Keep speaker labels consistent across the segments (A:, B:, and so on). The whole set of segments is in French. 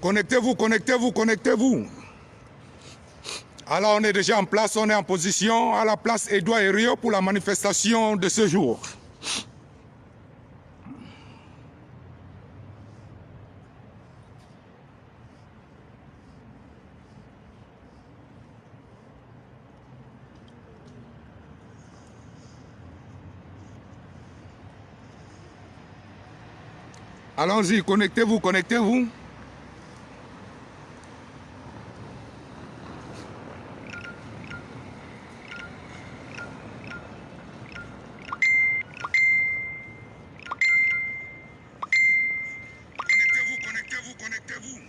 A: Connectez-vous, connectez-vous, connectez-vous. Alors on est déjà en place, on est en position à la place Édouard Herriot pour la manifestation de ce jour. Allons-y, connectez-vous, connectez-vous. Connectez-vous.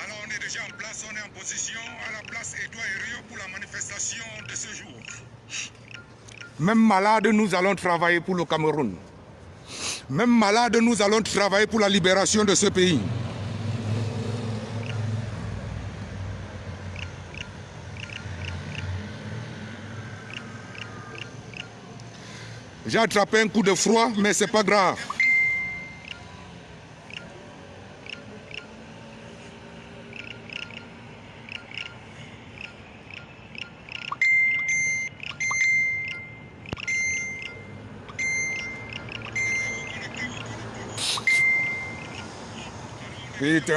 A: Alors on est déjà en place, on est en position à la place Édouard Herriot pour la manifestation de ce jour. Même malade, nous allons travailler pour le Cameroun. Même malade, nous allons travailler pour la libération de ce pays. J'ai attrapé un coup de froid, mais c'est pas grave. Putain.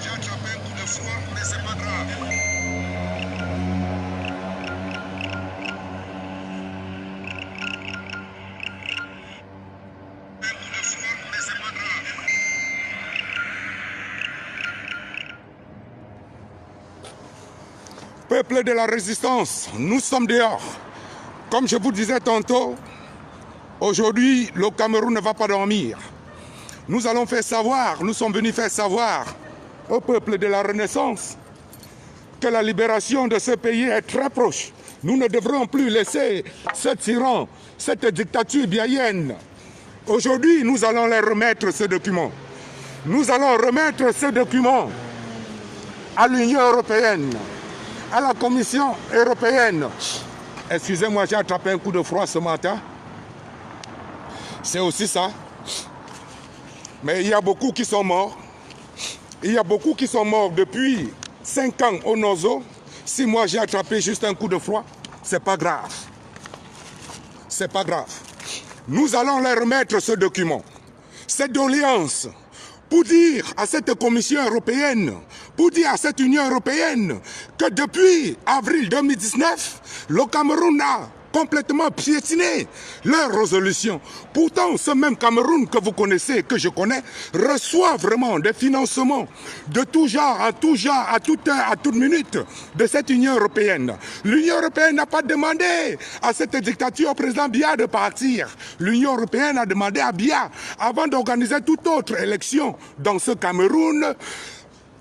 A: J'ai attrapé un coup de froid, mais c'est pas grave. Peuple de la résistance, nous sommes dehors. Comme je vous disais tantôt, aujourd'hui, le Cameroun ne va pas dormir. Nous allons faire savoir, nous sommes venus faire savoir au peuple de la Renaissance que la libération de ce pays est très proche. Nous ne devrons plus laisser ce tyran, cette dictature biaïenne. Aujourd'hui, nous allons leur remettre ce document. Nous allons remettre ce document à l'Union européenne, à la Commission européenne. Excusez-moi, j'ai attrapé un coup de froid ce matin. C'est aussi ça. Mais il y a beaucoup qui sont morts. Il y a beaucoup qui sont morts depuis 5 ans au Nozo. Si moi j'ai attrapé juste un coup de froid, c'est pas grave. C'est pas grave. Nous allons leur remettre ce document, cette doléance, pour dire à cette Commission européenne, pour dire à cette Union européenne que depuis avril 2019, le Cameroun a complètement piétiné leur résolution. Pourtant, ce même Cameroun que vous connaissez, que je connais, reçoit vraiment des financements de tout genre, à tout genre, à toute heure, à toute minute de cette Union européenne. L'Union européenne n'a pas demandé à cette dictature, au président Biya, de partir. L'Union européenne a demandé à Biya, avant d'organiser toute autre élection dans ce Cameroun,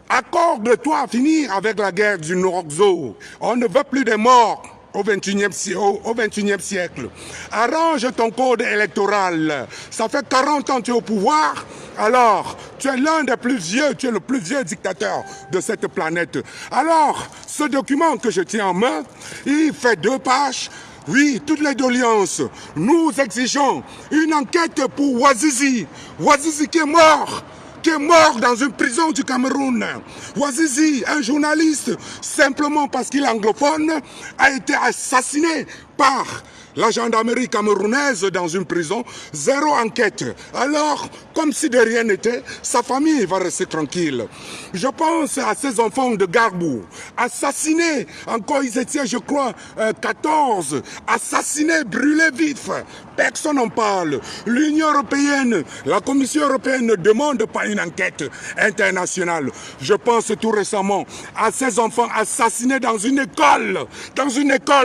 A: accorde-toi à finir avec la guerre du Norzo. On ne veut plus de morts au 21e siècle. Arrange ton code électoral. Ça fait 40 ans que tu es au pouvoir. Alors, tu es l'un des plus vieux, tu es le plus vieux dictateur de cette planète. Alors, ce document que je tiens en main, il fait 2 pages. Oui, toutes les doléances. Nous exigeons une enquête pour Ouazizi. Ouazizi qui est mort dans une prison du Cameroun. Ouazizi, un journaliste, simplement parce qu'il est anglophone, a été assassiné par la gendarmerie camerounaise dans une prison. 0 enquête. Alors, comme si de rien n'était, sa famille va rester tranquille. Je pense à ces enfants de Garbou, assassinés, encore ils étaient, je crois, 14, assassinés, brûlés vifs. Personne n'en parle. L'Union européenne, la Commission européenne ne demande pas une enquête internationale. Je pense tout récemment à ces enfants assassinés dans une école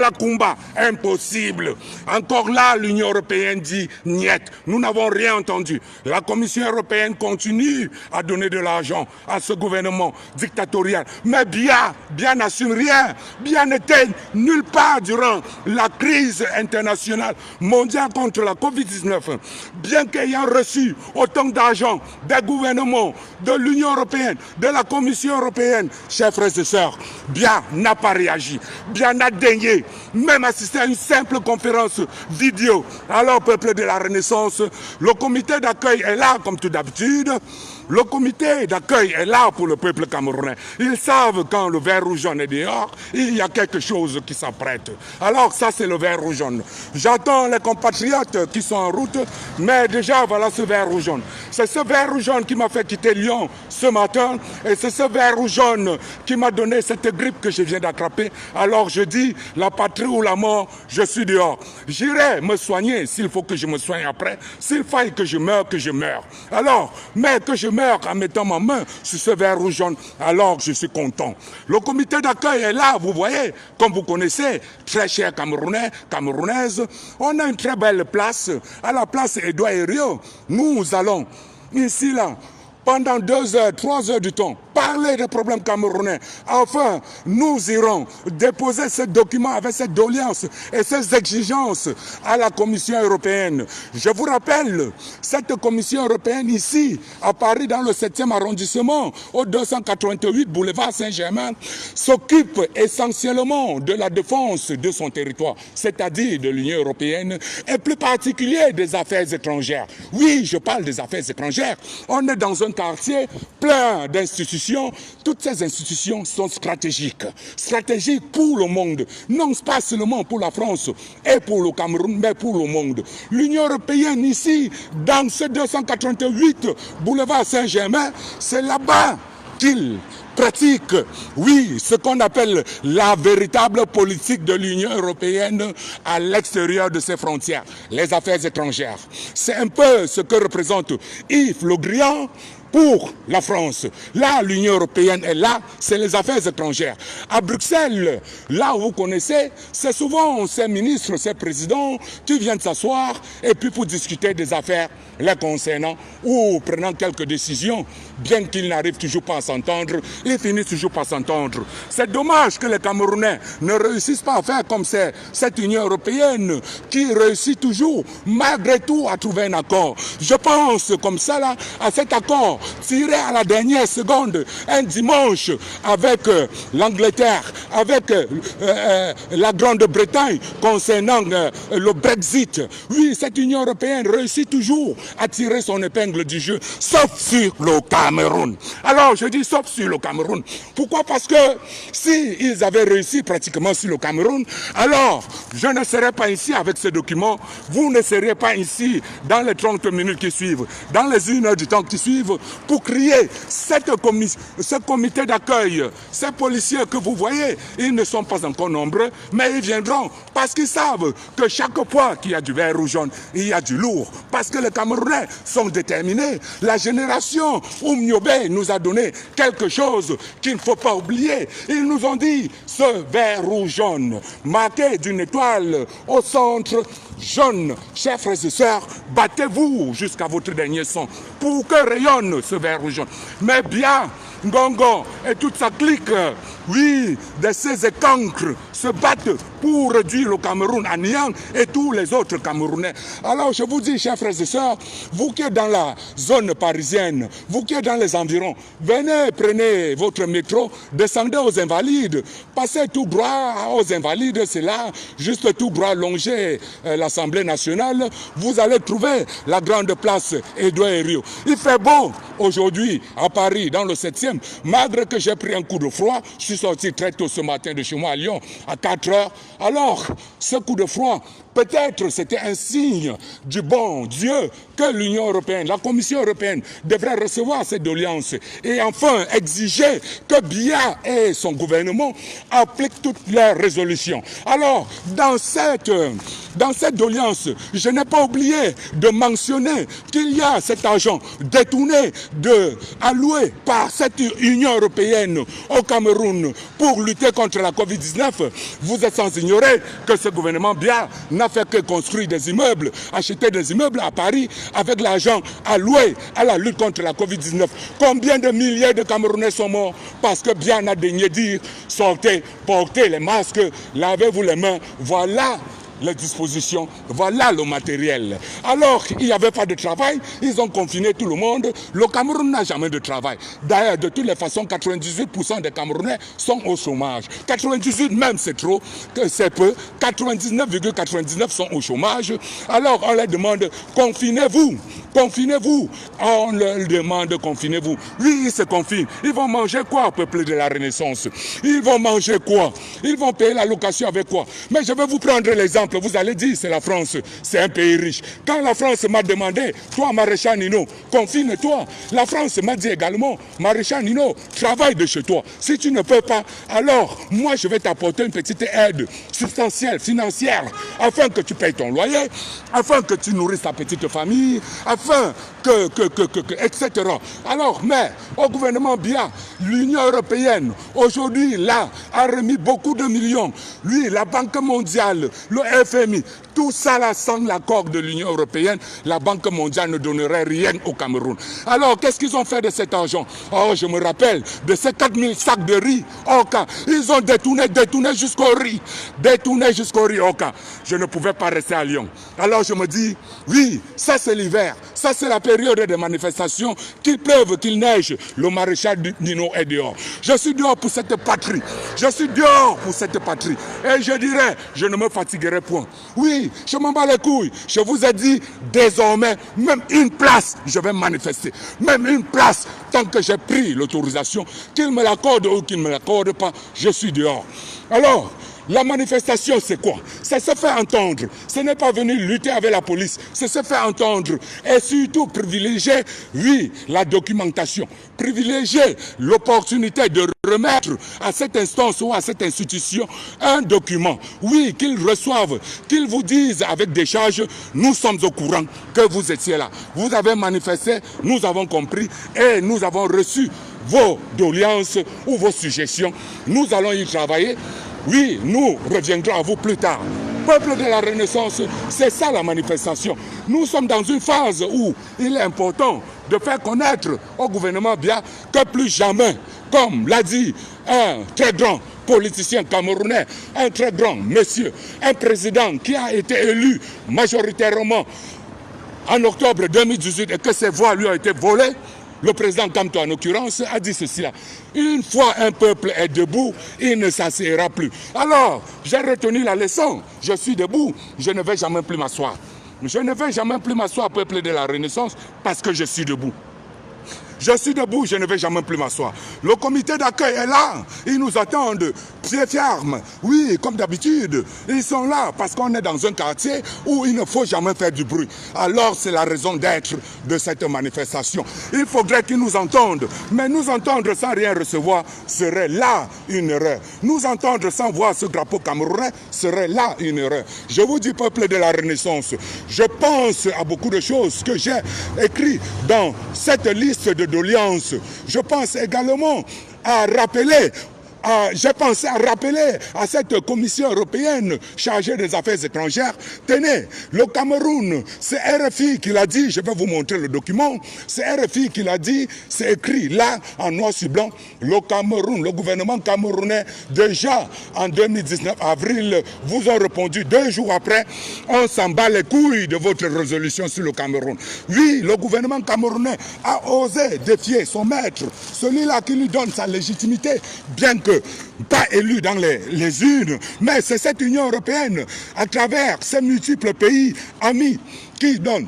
A: à Kumba. impossible. Encore là, l'Union européenne dit niet. Nous n'avons rien entendu. La Commission européenne continue à donner de l'argent à ce gouvernement dictatorial. Mais bien n'assume rien. Bien n'était nulle part durant la crise internationale mondiale contre la Covid-19. Bien qu'ayant reçu autant d'argent des gouvernements, de l'Union européenne, de la Commission européenne, chers frères et sœurs, bien n'a pas réagi. Bien n'a daigné même assister à une simple conférence vidéo. Alors, peuple de la Renaissance, le comité d'accueil est là comme tout d'habitude. Le comité d'accueil est là pour le peuple camerounais. Ils savent quand le vert rouge jaune est dehors, il y a quelque chose qui s'apprête. Alors ça c'est le vert rouge jaune. J'attends les compatriotes qui sont en route, mais déjà voilà ce vert rouge jaune. C'est ce vert rouge jaune qui m'a fait quitter Lyon ce matin et c'est ce vert rouge jaune qui m'a donné cette grippe que je viens d'attraper. Alors je dis, la patrie ou la mort, je suis dehors. J'irai me soigner s'il faut que je me soigne après. S'il faille que je meure, que je meure. Alors, mais que je meure en mettant ma main sur ce vert rouge jaune, alors je suis content. Le comité d'accueil est là, vous voyez, comme vous connaissez, très chers Camerounais, Camerounaises. On a une très belle place, à la place Édouard Herriot. Nous allons ici, là, pendant 2 heures, 3 heures du temps, parler des problèmes camerounais. Enfin, nous irons déposer ce document avec cette doléance et ces exigences à la Commission européenne. Je vous rappelle, cette Commission européenne ici, à Paris, dans le 7e arrondissement, au 288 boulevard Saint-Germain, s'occupe essentiellement de la défense de son territoire, c'est-à-dire de l'Union européenne, et plus particulier des affaires étrangères. Oui, je parle des affaires étrangères. On est dans un quartier plein d'institutions. Toutes ces institutions sont stratégiques. Stratégiques pour le monde. Non pas seulement pour la France et pour le Cameroun, mais pour le monde. L'Union européenne ici, dans ce 288 boulevard Saint-Germain, c'est là-bas qu'il pratique, oui, ce qu'on appelle la véritable politique de l'Union européenne à l'extérieur de ses frontières, les affaires étrangères. C'est un peu ce que représente Yves Le Drian pour la France. Là, l'Union européenne est là, c'est les affaires étrangères. À Bruxelles, là où vous connaissez, c'est souvent ces ministres, ces présidents qui viennent s'asseoir et puis pour discuter des affaires les concernant ou prenant quelques décisions, bien qu'ils n'arrivent toujours pas à s'entendre, ils finissent toujours par s'entendre. C'est dommage que les Camerounais ne réussissent pas à faire comme cette Union européenne qui réussit toujours, malgré tout, à trouver un accord. Je pense comme ça là, à cet accord tiré à la dernière seconde, un dimanche, avec l'Angleterre, avec la Grande-Bretagne concernant le Brexit. Oui, cette Union européenne réussit toujours à tirer son épingle du jeu, sauf sur le Cameroun. Alors, je dis sauf sur le Cameroun. Pourquoi? Parce que si ils avaient réussi pratiquement sur le Cameroun, alors je ne serais pas ici avec ce document, vous ne seriez pas ici dans les 30 minutes qui suivent, dans les 1 heure du temps qui suivent, pour créer ce comité d'accueil. Ces policiers que vous voyez, ils ne sont pas encore nombreux, mais ils viendront parce qu'ils savent que chaque fois qu'il y a du vert ou jaune, il y a du lourd. Parce que les Camerounais sont déterminés. La génération Oumniobé nous a donné quelque chose qu'il ne faut pas oublier. Ils nous ont dit ce vert ou jaune, marqué d'une étoile au centre jaune. Chers frères et sœurs, battez-vous jusqu'à votre dernier sang pour que rayonne ce vert ou jaune. Mais bien, Ngongo et toute sa clique, oui, de ces écancres se battent pour réduire le Cameroun à néant et tous les autres Camerounais. Alors je vous dis, chers frères et sœurs, vous qui êtes dans la zone parisienne, vous qui êtes dans les environs, venez, prenez votre métro, descendez aux Invalides, passez tout droit aux Invalides, c'est là, juste tout droit, longer l'Assemblée nationale, vous allez trouver la grande place Édouard Herriot. Il fait beau aujourd'hui à Paris, dans le 7e, malgré que j'ai pris un coup de froid, je suis sorti très tôt ce matin de chez moi à Lyon, à 4 heures. Alors, ce coup de froid Peut-être c'était un signe du bon Dieu que l'Union européenne, la Commission européenne devrait recevoir cette doléance et enfin exiger que Biya et son gouvernement appliquent toutes leurs résolutions. Alors, dans cette doléance, je n'ai pas oublié de mentionner qu'il y a cet argent détourné, alloué par cette Union européenne au Cameroun pour lutter contre la Covid-19. Vous êtes sans ignorer que ce gouvernement Biya n'a fait que construire des immeubles, acheter des immeubles à Paris avec l'argent alloué à la lutte contre la Covid-19. Combien de milliers de Camerounais sont morts parce que Biya n'a daigné dire sortez, portez les masques, lavez-vous les mains. Voilà les dispositions, voilà le matériel. Alors, il n'y avait pas de travail, ils ont confiné tout le monde. Le Cameroun n'a jamais de travail. D'ailleurs, de toutes les façons, 98% des Camerounais sont au chômage. 98 même, c'est trop, c'est peu. 99,99 sont au chômage. Alors, on leur demande, confinez-vous. Confinez-vous. On leur demande, confinez-vous. Oui, ils se confinent. Ils vont manger quoi, peuple de la Renaissance? Ils vont manger quoi? Ils vont payer la location avec quoi? Mais je vais vous prendre l'exemple. Vous allez dire, c'est la France, c'est un pays riche. Quand la France m'a demandé, toi, Maréchal Nino, confine-toi. La France m'a dit également, Maréchal Nino, travaille de chez toi. Si tu ne peux pas, alors, moi, je vais t'apporter une petite aide substantielle, financière, afin que tu payes ton loyer, afin que tu nourrisses ta petite famille, afin etc. Alors, mais, au gouvernement Biya, l'Union européenne, aujourd'hui, là, a remis beaucoup de millions. Lui, la Banque mondiale, le FMI, tout ça là, sans l'accord de l'Union européenne, la Banque mondiale ne donnerait rien au Cameroun. Alors, qu'est-ce qu'ils ont fait de cet argent? Oh, je me rappelle de ces 4000 sacs de riz, Oka. Ils ont détourné jusqu'au riz. Détourné jusqu'au riz, Oka. Je ne pouvais pas rester à Lyon. Alors, je me dis, oui, ça c'est l'hiver. Ça c'est la période des manifestations. Qu'il pleuve, qu'il neige, le maréchal Nino est dehors. Je suis dehors pour cette patrie. Je suis dehors pour cette patrie. Et je dirais, je ne me fatiguerai point. Oui, je m'en bats les couilles. Je vous ai dit, désormais, même une place, je vais manifester. Même une place, tant que j'ai pris l'autorisation, qu'il me l'accorde ou qu'il ne me l'accorde pas, je suis dehors. Alors, la manifestation, c'est quoi? C'est se faire entendre. Ce n'est pas venir lutter avec la police. C'est se faire entendre. Et surtout, privilégier, oui, la documentation. Privilégier l'opportunité de remettre à cette instance ou à cette institution un document. Oui, qu'ils reçoivent, qu'ils vous disent avec des charges, nous sommes au courant que vous étiez là. Vous avez manifesté, nous avons compris et nous avons reçu vos doléances ou vos suggestions. Nous allons y travailler. Oui, nous reviendrons à vous plus tard. Peuple de la Renaissance, c'est ça la manifestation. Nous sommes dans une phase où il est important de faire connaître au gouvernement Biya que plus jamais, comme l'a dit un très grand politicien camerounais, un très grand monsieur, un président qui a été élu majoritairement en octobre 2018 et que ses voix lui ont été volées, le président Kamto, en l'occurrence, a dit ceci là. Une fois un peuple est debout, il ne s'assiera plus. Alors, j'ai retenu la leçon. Je suis debout, je ne vais jamais plus m'asseoir. Je ne vais jamais plus m'asseoir, peuple de la Renaissance, parce que je suis debout. Je suis debout, je ne vais jamais plus m'asseoir. Le comité d'accueil est là. Ils nous attendent, pieds fermes. Oui, comme d'habitude. Ils sont là parce qu'on est dans un quartier où il ne faut jamais faire du bruit. Alors, c'est la raison d'être de cette manifestation. Il faudrait qu'ils nous entendent. Mais nous entendre sans rien recevoir serait là une erreur. Nous entendre sans voir ce drapeau camerounais serait là une erreur. Je vous dis, peuple de la Renaissance, je pense à beaucoup de choses que j'ai écrites dans cette liste de doléances. Je pense également à rappeler j'ai pensé à rappeler à cette commission européenne chargée des affaires étrangères, tenez, le Cameroun, c'est RFI qui l'a dit, je vais vous montrer le document, c'est RFI qui l'a dit, c'est écrit là, en noir sur blanc, le Cameroun, le gouvernement camerounais, déjà en 2019, avril, vous ont répondu 2 jours après, on s'en bat les couilles de votre résolution sur le Cameroun. Oui, le gouvernement camerounais a osé défier son maître, celui-là qui lui donne sa légitimité, bien que pas élu dans les urnes, mais c'est cette Union européenne, à travers ces multiples pays amis, qui donne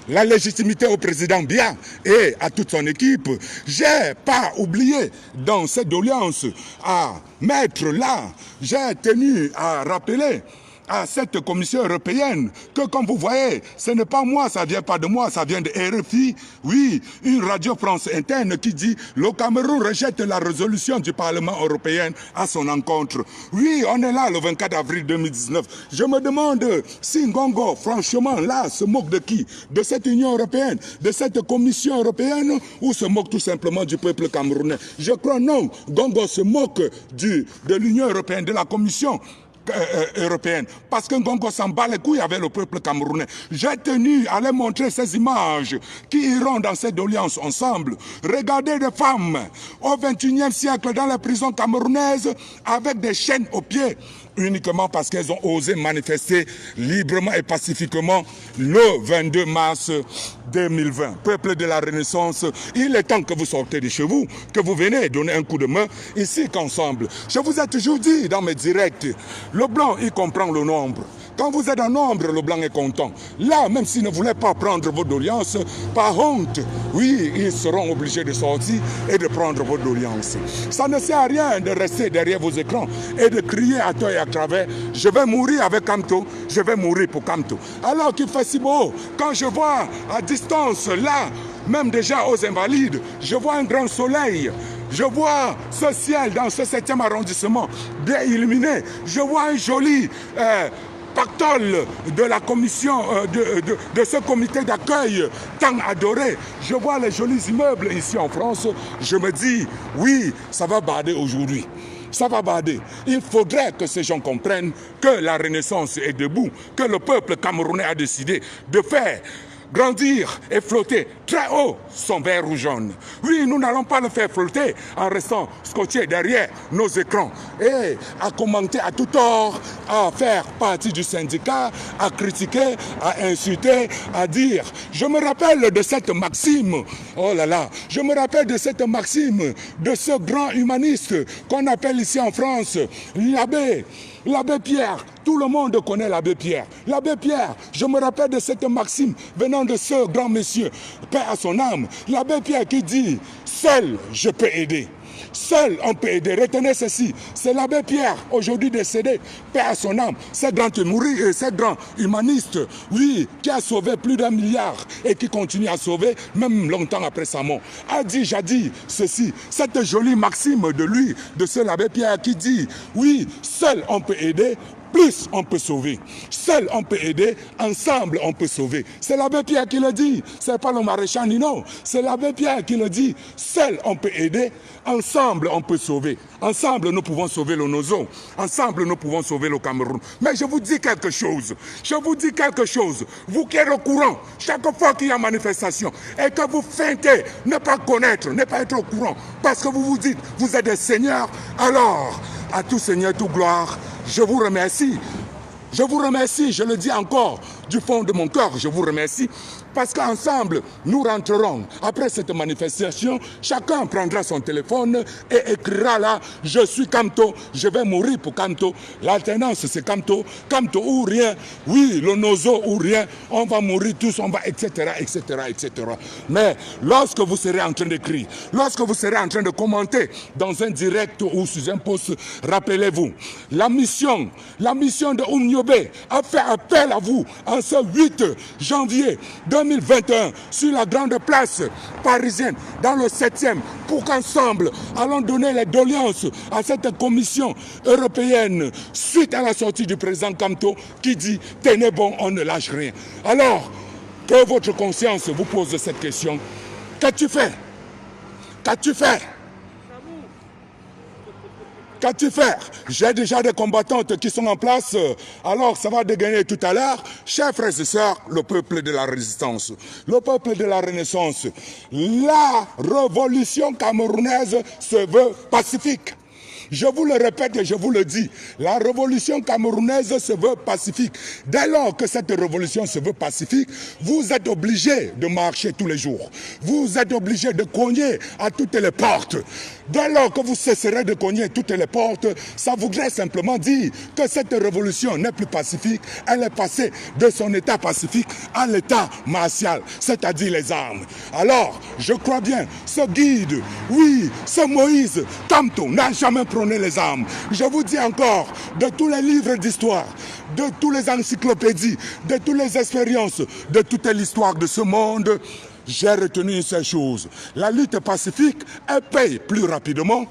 A: la légitimité au président Biya et à toute son équipe. J'ai pas oublié dans cette doléance à mettre là, j'ai tenu à rappeler à cette Commission européenne que, comme vous voyez, ce n'est pas moi, ça ne vient pas de moi, ça vient de RFI, oui, une radio France interne qui dit « Le Cameroun rejette la résolution du Parlement européen à son encontre ». Oui, on est là le 24 avril 2019. Je me demande si Ngongo, franchement, là, se moque de qui? De cette Union européenne, de cette Commission européenne, ou se moque tout simplement du peuple camerounais? Je crois non. Ngongo se moque de l'Union européenne, de la Commission européenne, parce que Ngongo s'en bat les couilles avec le peuple camerounais. J'ai tenu à leur montrer ces images qui iront dans cette alliance ensemble. Regardez des femmes au XXIe siècle dans les prisons camerounaises avec des chaînes aux pieds, uniquement parce qu'elles ont osé manifester librement et pacifiquement le 22 mars 2020. Peuple de la Renaissance, il est temps que vous sortez de chez vous, que vous venez donner un coup de main ici qu'ensemble. Je vous ai toujours dit dans mes directs, le blanc, il comprend le nombre. Quand vous êtes en nombre, le blanc est content. Là, même s'il ne voulait pas prendre vos doléances, par honte, oui, ils seront obligés de sortir et de prendre vos doléances. Ça ne sert à rien de rester derrière vos écrans et de crier à tort et à travers « Je vais mourir avec Kamto, je vais mourir pour Kamto ». Alors qu'il fait si beau, quand je vois à distance, là, même déjà aux Invalides, je vois un grand soleil. Je vois ce ciel dans ce 7e arrondissement bien illuminé. Je vois un joli pactole de la commission, de ce comité d'accueil tant adoré. Je vois les jolis immeubles ici en France. Je me dis, oui, ça va bader aujourd'hui. Ça va bader. Il faudrait que ces gens comprennent que la Renaissance est debout, que le peuple camerounais a décidé de faire grandir et flotter très haut son vert ou jaune. Oui, nous n'allons pas le faire flotter en restant scotché derrière nos écrans et à commenter à tout tort, à faire partie du syndicat, à critiquer, à insulter, à dire. Je me rappelle de cette maxime, oh là là, je me rappelle de cette maxime de ce grand humaniste qu'on appelle ici en France l'abbé Pierre. Tout le monde connaît l'abbé Pierre. L'abbé Pierre, je me rappelle de cette maxime venant de ce grand monsieur, paix à son âme. L'abbé Pierre qui dit, seul je peux aider. Seul on peut aider. Retenez ceci, c'est l'abbé Pierre, aujourd'hui décédé, paix à son âme, ce grand humaniste, oui, qui a sauvé plus d'1 milliard et qui continue à sauver, même longtemps après sa mort, a dit jadis ceci, cette jolie maxime de lui, de ce l'abbé Pierre qui dit, oui, seul on peut aider, plus on peut sauver. Seul on peut aider, ensemble on peut sauver. C'est l'abbé Pierre qui le dit, c'est pas le maréchal Nino, c'est l'abbé Pierre qui le dit. Seul on peut aider, ensemble on peut sauver. Ensemble nous pouvons sauver le Nozo, ensemble nous pouvons sauver le Cameroun. Mais je vous dis quelque chose, vous qui êtes au courant, chaque fois qu'il y a manifestation, et que vous feintez ne pas connaître, ne pas être au courant, parce que vous vous dites, vous êtes des seigneurs, alors, à tout seigneur, toute gloire, je vous remercie. Je vous remercie, je le dis encore du fond de mon cœur, je vous remercie parce qu'ensemble, nous rentrerons. Après cette manifestation, chacun prendra son téléphone et écrira là, je suis Kamto, je vais mourir pour Kamto. L'alternance, c'est Kamto, Kamto ou rien. Oui, le Nozo ou rien, on va mourir tous, on va, etc., etc., etc. Mais lorsque vous serez en train d'écrire, lorsque vous serez en train de commenter dans un direct ou sous un post, rappelez-vous, la mission de Oumniobé a fait appel à vous en ce 8 janvier 2021 sur la grande place parisienne dans le 7e pour qu'ensemble allons donner les doléances à cette commission européenne suite à la sortie du président Kamto qui dit tenez bon, on ne lâche rien. Alors que votre conscience vous pose cette question, qu'as-tu fait? Qu'as-tu fait? Qu'as-tu fait? J'ai déjà des combattantes qui sont en place, alors ça va dégainer tout à l'heure. Chers frères et sœurs, le peuple de la résistance, le peuple de la Renaissance, la révolution camerounaise se veut pacifique. Je vous le répète et je vous le dis, la révolution camerounaise se veut pacifique. Dès lors que cette révolution se veut pacifique, vous êtes obligés de marcher tous les jours. Vous êtes obligés de cogner à toutes les portes. Dès lors que vous cesserez de cogner à toutes les portes, ça voudrait simplement dire que cette révolution n'est plus pacifique. Elle est passée de son état pacifique à l'état martial, c'est-à-dire les armes. Alors, je crois bien, ce guide, oui, ce Moïse Kamto n'a jamais détrôner les armes. Je vous dis encore, de tous les livres d'histoire, de toutes les encyclopédies, de toutes les expériences, de toute l'histoire de ce monde, j'ai retenu une seule chose. La lutte pacifique, elle paye plus rapidement,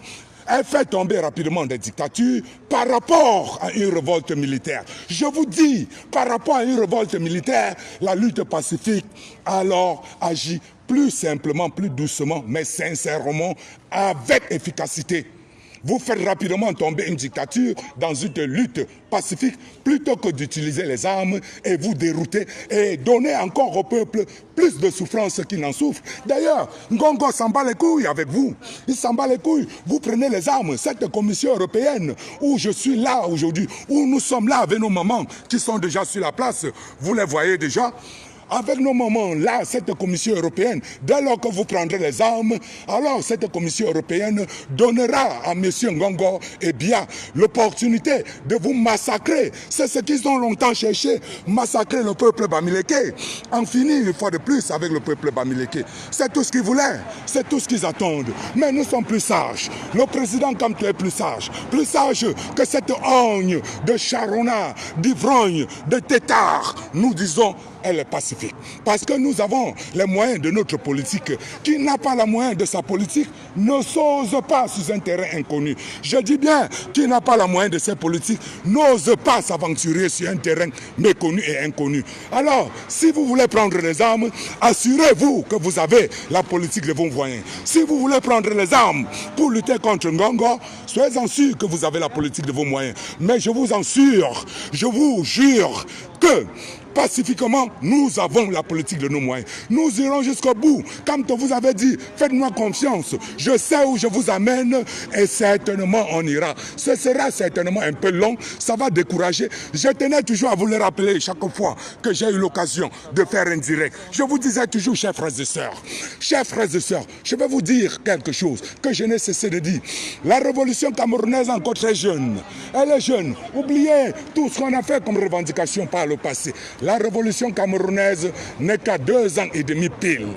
A: elle fait tomber rapidement des dictatures par rapport à une révolte militaire. Je vous dis, par rapport à une révolte militaire, la lutte pacifique alors agit plus simplement, plus doucement, mais sincèrement, avec efficacité. Vous faites rapidement tomber une dictature dans une lutte pacifique plutôt que d'utiliser les armes et vous dérouter et donner encore au peuple plus de souffrance qu'il n'en souffre. D'ailleurs, Ngongo s'en bat les couilles avec vous. Il s'en bat les couilles. Vous prenez les armes. Cette commission européenne où je suis là aujourd'hui, où nous sommes là avec nos mamans qui sont déjà sur la place, vous les voyez déjà. Avec nos moments là, cette commission européenne, dès lors que vous prendrez les armes, alors cette commission européenne donnera à M. Ngongo l'opportunité de vous massacrer. C'est ce qu'ils ont longtemps cherché, massacrer le peuple bamileke. En finir une fois de plus avec le peuple bamileke. C'est tout ce qu'ils voulaient, c'est tout ce qu'ils attendent. Mais nous sommes plus sages. Le président Kamto est plus sage que cette ogne de charonna, d'ivrogne, de tétard. Nous disons, elle est pacifique. Parce que nous avons les moyens de notre politique. Qui n'a pas les moyens de sa politique ne s'ose pas sur un terrain inconnu. Je dis bien, qui n'a pas les moyens de sa politique n'ose pas s'aventurer sur un terrain méconnu et inconnu. Alors, si vous voulez prendre les armes, assurez-vous que vous avez la politique de vos moyens. Si vous voulez prendre les armes pour lutter contre Ngongo, soyez-en sûrs que vous avez la politique de vos moyens. Mais je vous jure que pacifiquement, nous avons la politique de nos moyens. Nous irons jusqu'au bout. Comme vous avez dit, faites-moi confiance. Je sais où je vous amène et certainement on ira. Ce sera certainement un peu long, ça va décourager. Je tenais toujours à vous le rappeler chaque fois que j'ai eu l'occasion de faire un direct. Je vous disais toujours, chers frères et sœurs, je vais vous dire quelque chose que je n'ai cessé de dire. La révolution camerounaise est encore très jeune. Elle est jeune. Oubliez tout ce qu'on a fait comme revendication par le passé. La révolution camerounaise n'est qu'à 2 ans et demi pile.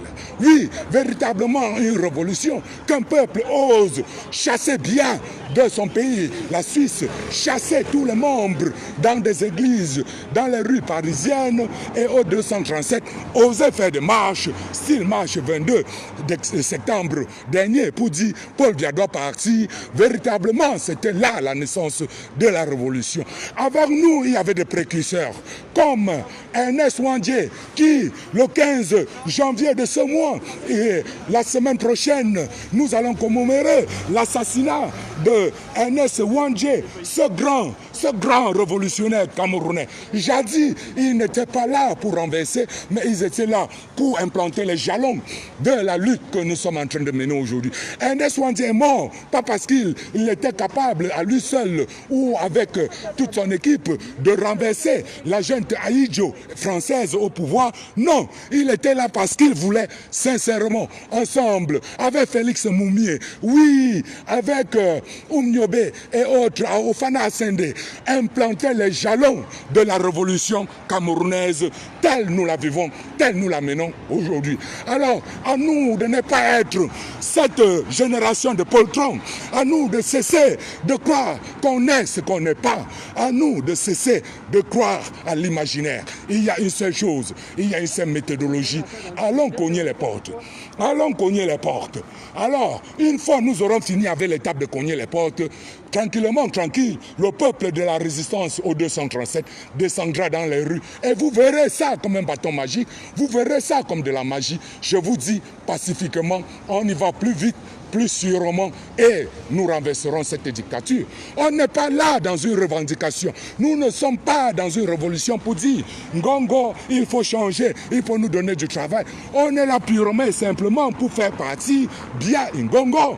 A: Oui, véritablement une révolution qu'un peuple ose chasser bien de son pays, la Suisse, chasser tous les membres dans des églises, dans les rues parisiennes et au 237, oser faire des marches, style marche 22 de septembre dernier pour dire Paul Biya doit partir. Véritablement, c'était là la naissance de la révolution. Avec nous, il y avait des précurseurs comme Ernest Ouandjé qui, le 15 janvier de ce mois, et la semaine prochaine, nous allons commémorer l'assassinat de Ernest Ouandjé, ce grand révolutionnaire camerounais. Jadis, ils n'étaient pas là pour renverser, mais ils étaient là pour implanter les jalons de la lutte que nous sommes en train de mener aujourd'hui. Ernest Ouandjé est mort, pas parce qu'il était capable à lui seul ou avec toute son équipe de renverser la junte Ahidjo française au pouvoir. Non, il était là parce qu'il voulait sincèrement, ensemble, avec Félix Moumié, oui, avec Oumniobe et autres, Ofana Assende, implanter les jalons de la révolution camerounaise telle nous la vivons, telle nous la menons aujourd'hui. Alors, à nous de ne pas être cette génération de poltrons, à nous de cesser de croire qu'on est ce qu'on n'est pas, à nous de cesser de croire à l'imaginaire. Il y a une seule chose, il y a une seule méthodologie. Allons cogner les portes. Allons cogner les portes. Alors, une fois nous aurons fini avec l'étape de cogner les portes, tranquillement, tranquille, le peuple de la résistance au 237 descendra dans les rues. Et vous verrez ça comme un bâton magique, vous verrez ça comme de la magie. Je vous dis pacifiquement, on y va plus vite, plus sûrement, et nous renverserons cette dictature. On n'est pas là dans une revendication. Nous ne sommes pas dans une révolution pour dire Ngongo, il faut changer, il faut nous donner du travail. On est là purement et simplement pour faire partie bien Ngongo.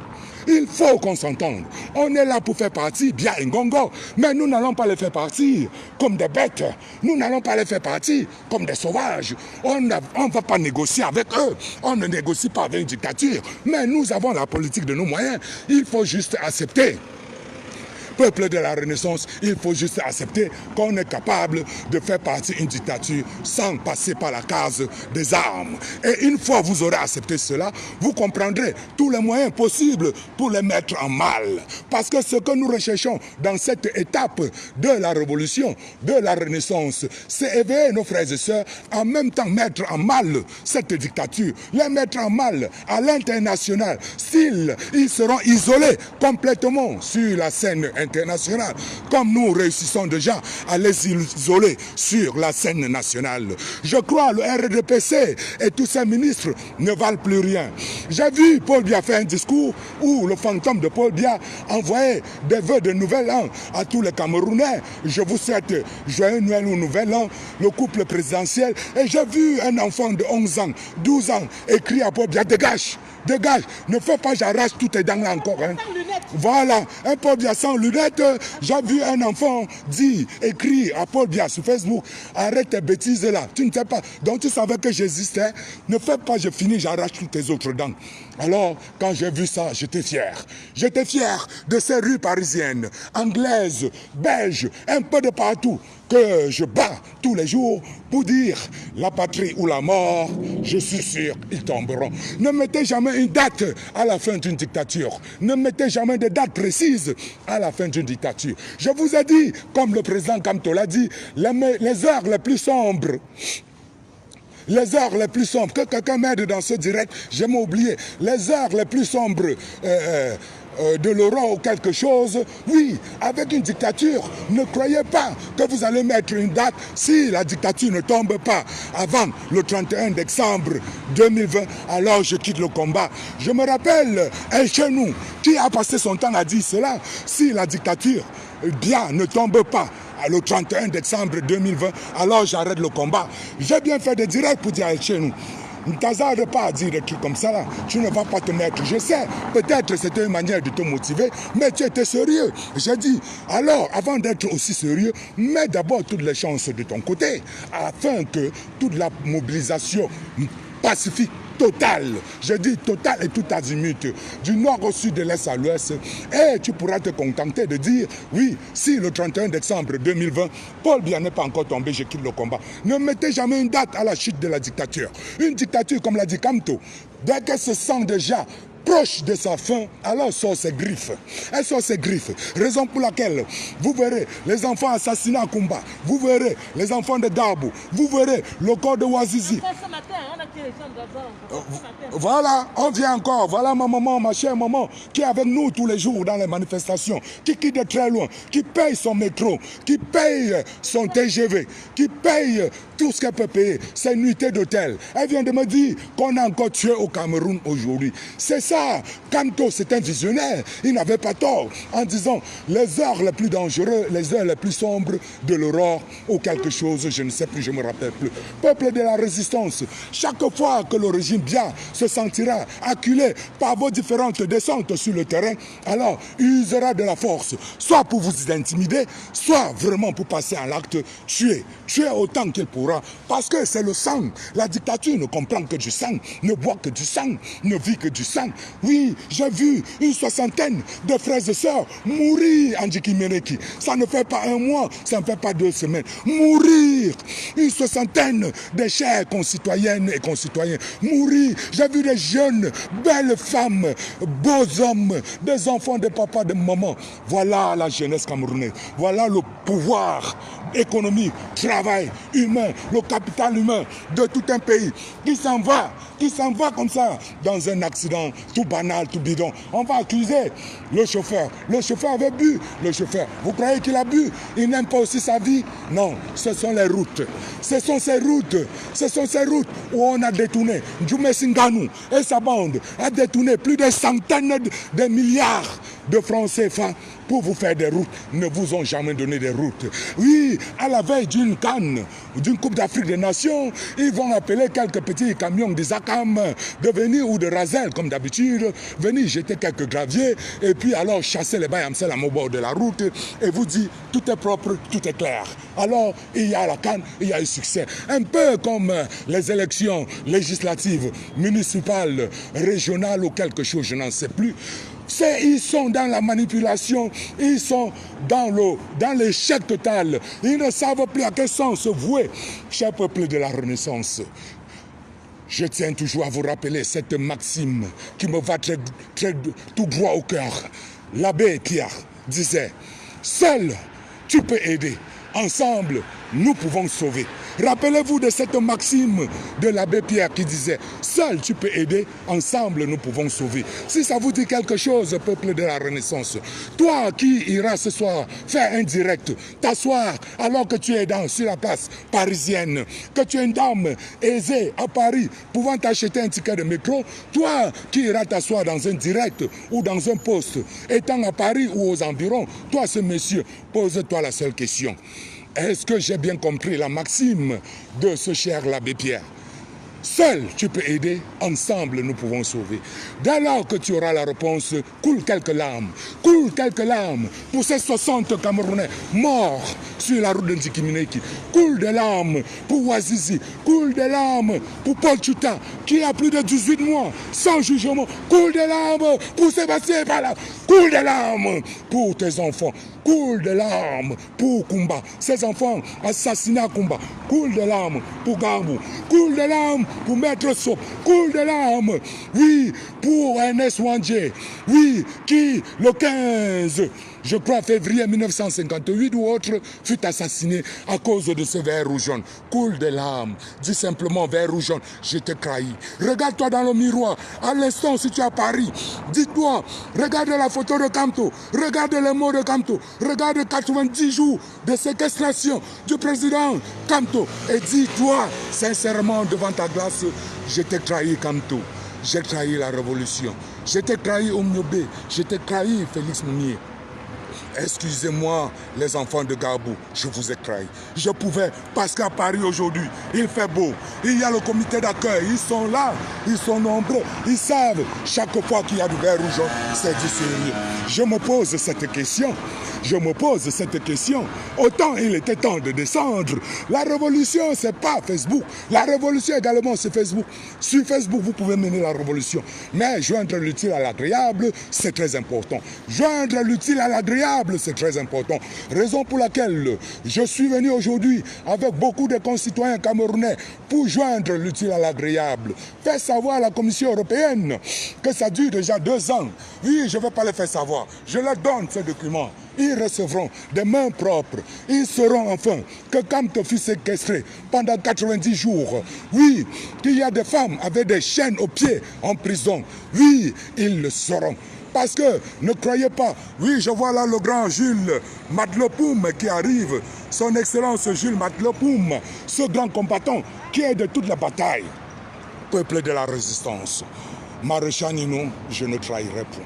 A: Il faut qu'on s'entende. On est là pour faire partie bien Ngongo, mais nous n'allons pas les faire partir comme des bêtes. Nous n'allons pas les faire partir comme des sauvages. On ne va pas négocier avec eux. On ne négocie pas avec une dictature. Mais nous avons la politique de nos moyens. Il faut juste accepter. peuple de la Renaissance, il faut juste accepter qu'on est capable de faire partie d'une dictature sans passer par la case des armes. Et une fois vous aurez accepté cela, vous comprendrez tous les moyens possibles pour les mettre en mal. Parce que ce que nous recherchons dans cette étape de la révolution, de la Renaissance, c'est éveiller nos frères et sœurs, en même temps mettre en mal cette dictature, les mettre en mal à l'international. Ils seront isolés complètement sur la scène internationale, comme nous réussissons déjà à les isoler sur la scène nationale. Je crois que le RDPC et tous ses ministres ne valent plus rien. J'ai vu Paul Biya faire un discours où le fantôme de Paul Biya envoyait des vœux de nouvel an à tous les Camerounais. Je vous souhaite joyeux Noël ou nouvel an, le couple présidentiel. Et j'ai vu un enfant de 11 ans, 12 ans, écrire à Paul Biya, dégage, dégage, ne fais pas, j'arrache toutes tes dents là encore. Hein. Voilà, un Paul Biya sans lunettes. J'ai vu un enfant dire, écrire à Paul Biya sur Facebook, arrête tes bêtises là, tu ne sais pas, donc tu savais que j'existais, ne fais pas, je finis, j'arrache toutes tes autres dents. Alors, quand j'ai vu ça, j'étais fier. J'étais fier de ces rues parisiennes, anglaises, belges, un peu de partout, que je bats tous les jours pour dire la patrie ou la mort, je suis sûr, ils tomberont. Ne mettez jamais une date à la fin d'une dictature. Ne mettez jamais de date précise à la fin d'une dictature. Je vous ai dit, comme le président Kamto l'a dit, les heures les plus sombres. Les heures les plus sombres, que quelqu'un m'aide dans ce direct, j'ai oublié. Les heures les plus sombres de l'euro ou quelque chose, oui, avec une dictature, ne croyez pas que vous allez mettre une date si la dictature ne tombe pas avant le 31 décembre 2020, alors je quitte le combat. Je me rappelle un chez nous qui a passé son temps à dire cela, si la dictature bien ne tombe pas le 31 décembre 2020, alors j'arrête le combat. J'ai bien fait des directs pour dire chez nous. Ne t'hasarde pas à dire des trucs comme ça là, tu ne vas pas te mettre. Je sais, peut-être c'était une manière de te motiver, mais tu étais sérieux. J'ai dit, alors avant d'être aussi sérieux, mets d'abord toutes les chances de ton côté, afin que toute la mobilisation pacifique, totale, je dis totale et tout azimut, du nord au sud, de l'est à l'ouest, et tu pourras te contenter de dire, oui, si le 31 décembre 2020, Paul Biya n'est pas encore tombé, je quitte le combat. Ne mettez jamais une date à la chute de la dictature. Une dictature, comme l'a dit Kamto, dès qu'elle se sent déjà proche de sa fin, alors elle sort ses griffes. Elle sort ses griffes. Raison pour laquelle, vous verrez les enfants assassinés à Kumba, vous verrez les enfants de Dabo, vous verrez le corps de Ouazizi. Voilà, on vient encore. Voilà ma maman, ma chère maman, qui est avec nous tous les jours dans les manifestations, qui quitte de très loin, qui paye son métro, qui paye son TGV, qui paye tout ce qu'elle peut payer, ses nuitées d'hôtel. Elle vient de me dire qu'on a encore tué au Cameroun aujourd'hui. C'est ça. Kamto, c'est un visionnaire. Il n'avait pas tort en disant les heures les plus dangereuses, les heures les plus sombres de l'aurore ou quelque chose, je ne sais plus, je ne me rappelle plus. Peuple de la résistance, chaque fois que le régime Biya se sentira acculé par vos différentes descentes sur le terrain, alors il usera de la force, soit pour vous intimider, soit vraiment pour passer à l'acte, tuer autant qu'il pourra, parce que c'est le sang. La dictature ne comprend que du sang, ne boit que du sang, ne vit que du sang. Oui, j'ai vu une soixantaine de frères et sœurs mourir en Djikimeneki. Ça ne fait pas un mois, ça ne fait pas 2 semaines. Mourir. Une soixantaine de chers concitoyennes et concitoyens mourir. J'ai vu des jeunes, belles femmes, beaux hommes, des enfants de papa, de maman. Voilà la jeunesse camerounaise. Voilà le pouvoir économique, travail humain, le capital humain de tout un pays qui s'en va comme ça dans un accident tout banal, tout bidon. On va accuser le chauffeur. Le chauffeur avait bu. Le chauffeur, vous croyez qu'il a bu? Il n'aime pas aussi sa vie? Non, ce sont les routes. Ce sont ces routes où on a détourné. Djoumé Singanou et sa bande a détourné plus de centaines de milliards de francs CFA pour vous faire des routes. Ne vous ont jamais donné des routes. Oui, à la veille d'une canne, d'une Coupe d'Afrique des Nations, ils vont appeler quelques petits camions des ACAM de venir, ou de Razel comme d'habitude, venir jeter quelques graviers et puis alors chasser les Bayamsel au bord de la route et vous dire tout est propre, tout est clair. Alors il y a la canne, il y a eu succès. Un peu comme les élections législatives, municipales, régionales ou quelque chose, je n'en sais plus. Ils sont dans la manipulation, ils sont dans l'échec total. Ils ne savent plus à quel sens se vouer, cher peuple de la Renaissance. Je tiens toujours à vous rappeler cette maxime qui me va tout droit au cœur. L'abbé Pierre disait, « Seul tu peux aider, ensemble nous pouvons sauver ». Rappelez-vous de cette maxime de l'abbé Pierre qui disait « Seul tu peux aider, ensemble nous pouvons sauver ». Si ça vous dit quelque chose, peuple de la Renaissance, toi qui iras ce soir faire un direct, t'asseoir alors que tu es sur la place parisienne, que tu es une dame aisée à Paris, pouvant t'acheter un ticket de métro, toi qui iras t'asseoir dans un direct ou dans un poste, étant à Paris ou aux environs, toi ce monsieur, pose-toi la seule question. Est-ce que j'ai bien compris la maxime de ce cher l'abbé Pierre? Seul tu peux aider, ensemble nous pouvons sauver. Dès lors que tu auras la réponse, coule quelques larmes pour ces 60 Camerounais morts sur la route de Nzikimineki. Coule des larmes pour Ouazizi, coule des larmes pour Paul Tchouta qui a plus de 18 mois sans jugement. Coule des larmes pour Sébastien Bala, coule des larmes pour tes enfants. Coule des larmes pour Kumba, ces enfants assassinés à Kumba. Coule des larmes pour Gambou. Coule des larmes pour Maître Sop. Coule des larmes, oui, pour Ernest Wandje. Oui, qui, le 15, je crois, février 1958 ou autre, fut assassiné à cause de ce vert rouge jaune. Coule des larmes. Dis simplement, vert rouge jaune, je t'ai trahi. Regarde-toi dans le miroir. À l'instant, si tu es à Paris, dis-toi, regarde la photo de Kamto, regarde les mots de Kamto, regarde 90 jours de séquestration du président Kamto et dis-toi sincèrement devant ta glace, je t'ai trahi Kamto, j'ai trahi la révolution, je t'ai trahi Omniobé, je t'ai trahi Félix Mounier. Excusez-moi les enfants de Gabou, je vous ai trahi. Je pouvais, parce qu'à Paris aujourd'hui, il fait beau. Il y a le comité d'accueil, ils sont là, ils sont nombreux. Ils savent, chaque fois qu'il y a du vert rouge, c'est du sérieux. Je me pose cette question. Autant il était temps de descendre. La révolution, c'est pas Facebook. La révolution également, c'est Facebook. Sur Facebook, vous pouvez mener la révolution. Mais joindre l'utile à l'agréable, c'est très important. Joindre l'utile à l'agréable, c'est très important. Raison pour laquelle je suis venu aujourd'hui avec beaucoup de concitoyens camerounais pour joindre l'utile à l'agréable. Faire savoir à la Commission européenne que ça dure déjà 2 ans. Oui, je ne vais pas les faire savoir. Je leur donne ces documents. Ils recevront des mains propres. Ils sauront enfin que Kamto fut séquestré pendant 90 jours. Oui, qu'il y a des femmes avec des chaînes aux pieds en prison. Oui, ils le sauront. Parce que, ne croyez pas, oui, je vois là le grand Jules Matlopoum qui arrive. Son Excellence Jules Matlopoum, ce grand combattant qui est de toute la bataille. Peuple de la résistance. Maréchal Nino, je ne trahirai point.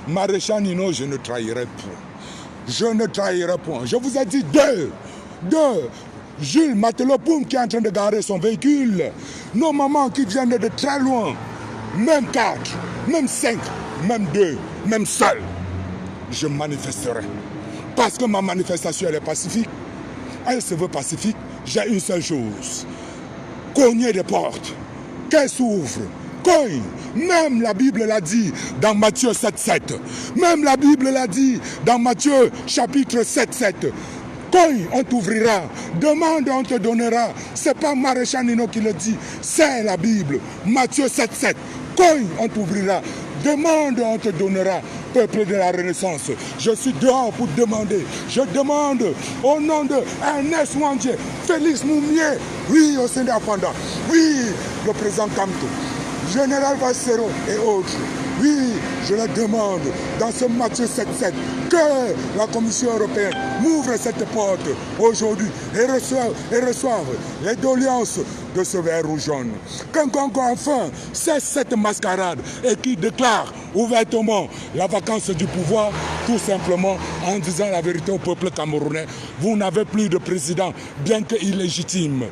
A: Maréchal Nino, je ne trahirai point. Je ne trahirai point. Je vous ai dit deux. Jules Matlopoum qui est en train de garer son véhicule. Nos mamans qui viennent de très loin. Même 4, même 5, même 2, même seul. Je manifesterai. Parce que ma manifestation, elle est pacifique. Elle se veut pacifique. J'ai une seule chose. Cogner des portes. Qu'elles s'ouvrent. Cogne. Même la Bible l'a dit dans Matthieu 7,7. Même la Bible l'a dit dans Matthieu chapitre 7,7. Cogne, on t'ouvrira. Demande, on te donnera. C'est pas Maréchal Nino qui le dit. C'est la Bible. Matthieu 7,7. Cogne, on t'ouvrira. Demande, on te donnera. Peuple de la Renaissance, je suis dehors pour demander. Je demande au nom de Ernest Wandje, Félix Mounier, oui, au Sénat Panda, oui, le président Kamto, Général Vassero et autres. Oui, je le demande dans ce Matthieu 7,7 que la Commission européenne m'ouvre cette porte aujourd'hui et reçoive les doléances de ce vert rouge jaune. Qu'un Congo enfin cesse cette mascarade et qui déclare ouvertement la vacance du pouvoir, tout simplement en disant la vérité au peuple camerounais. Vous n'avez plus de président, bien qu'illégitime.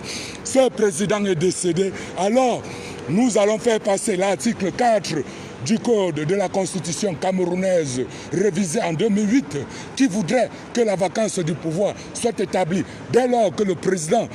A: Ce président est décédé, alors nous allons faire passer l'article 4 du code de la constitution camerounaise révisé en 2008 qui voudrait que la vacance du pouvoir soit établie dès lors que le président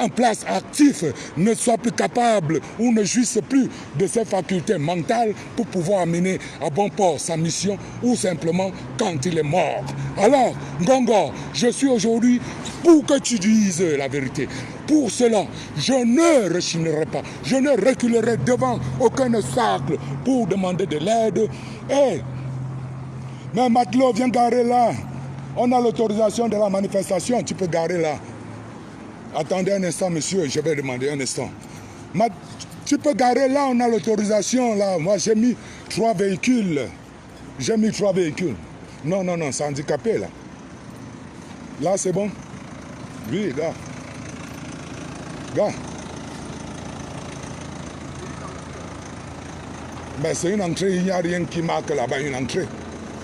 B: en place actif ne soit plus capable ou ne jouisse plus de ses facultés mentales pour pouvoir amener à bon port sa mission ou simplement quand il est mort. Alors, Ngongo, je suis aujourd'hui pour que tu dises la vérité. Pour cela, je ne rechignerai pas, je ne reculerai devant aucun obstacle pour demander de l'aide. Hey, mais Matelot, viens garer là. On a l'autorisation de la manifestation, tu peux garer là. Attendez un instant, monsieur, je vais demander un instant. Tu peux garer là, on a l'autorisation là. Moi, j'ai mis 3 véhicules. J'ai mis 3 véhicules. Non, non, non, c'est handicapé là. Là, c'est bon? Oui, gars. Gars. Ben, c'est une entrée, il n'y a rien qui marque là-bas, une entrée.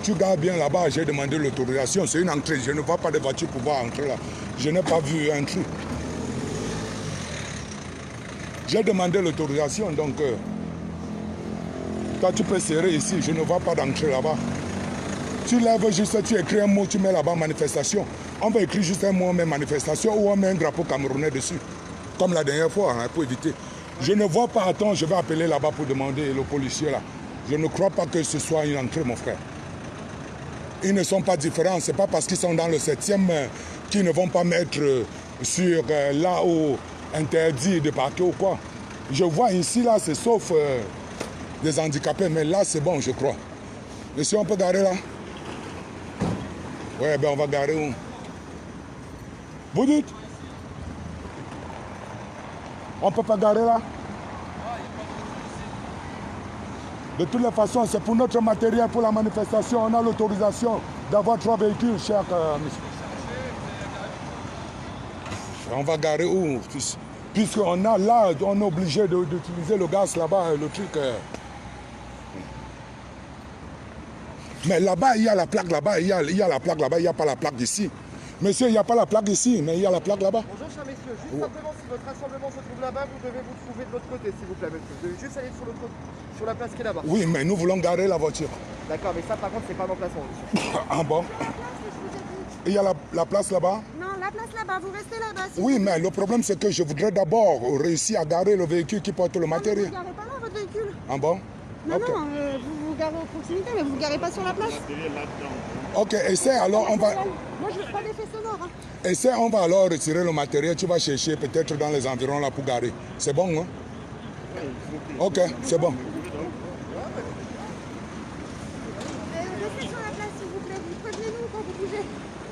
B: Tu gardes bien là-bas, j'ai demandé l'autorisation, c'est une entrée. Je ne vois pas de voiture pour pouvoir entrer là. Je n'ai pas vu un truc. J'ai demandé l'autorisation, donc toi tu peux serrer ici, je ne vois pas d'entrée là-bas. Tu lèves juste, tu écris un mot, tu mets là-bas manifestation. On va écrire juste un mot, on met manifestation ou on met un drapeau camerounais dessus. Comme la dernière fois, hein, pour éviter. Je ne vois pas, attends, je vais appeler là-bas pour demander le policier là. Je ne crois pas que ce soit une entrée, mon frère. Ils ne sont pas différents, c'est pas parce qu'ils sont dans le 7e qu'ils ne vont pas mettre sur là où interdit de parquer ou quoi. Je vois ici, là, c'est sauf des handicapés, mais là, c'est bon, je crois. Monsieur, on peut garer là? Ouais, ben on va garer où? Vous dites? On peut pas garer là? De toutes les façons, c'est pour notre matériel, pour la manifestation. On a l'autorisation d'avoir 3 véhicules, cher monsieur. On va garer où? Puisqu'on a là, on est obligé d'utiliser le gaz là-bas, le truc. Mais là-bas, il y a la plaque là-bas, il y a la plaque là-bas, il n'y a pas la plaque ici. Monsieur, il n'y a pas la plaque ici, mais il y a la plaque là-bas.
C: Bonjour, chers messieurs. Juste simplement, si votre rassemblement se trouve là-bas, vous devez vous trouver de l'autre côté, s'il vous plaît, monsieur. Vous devez juste aller sur la place qui est là-bas.
B: Oui, mais nous voulons garer la voiture.
C: D'accord, mais ça, par contre, c'est pas d'emplacement, monsieur.
B: Ah bon? Il y a la place là-bas?
D: Non, la place là-bas, vous restez là-bas.
B: Oui, mais le problème, c'est que je voudrais d'abord réussir à garer le véhicule qui porte le matériel.
D: Vous ne garez pas là, votre véhicule?
B: Ah bon?
D: Non,
B: Okay.
D: non, vous vous garez aux proximités, mais vous ne garez pas sur la place.
B: Ok, essaie alors, on va...
D: Moi, je veux pas d'effet sonore. Hein.
B: Essaie, on va alors retirer le matériel. Tu vas chercher peut-être dans les environs là pour garer. C'est bon, hein? Ok, c'est bon.
D: Restez sur la place, s'il vous plaît. Vous prévenez-nous quand vous bougez.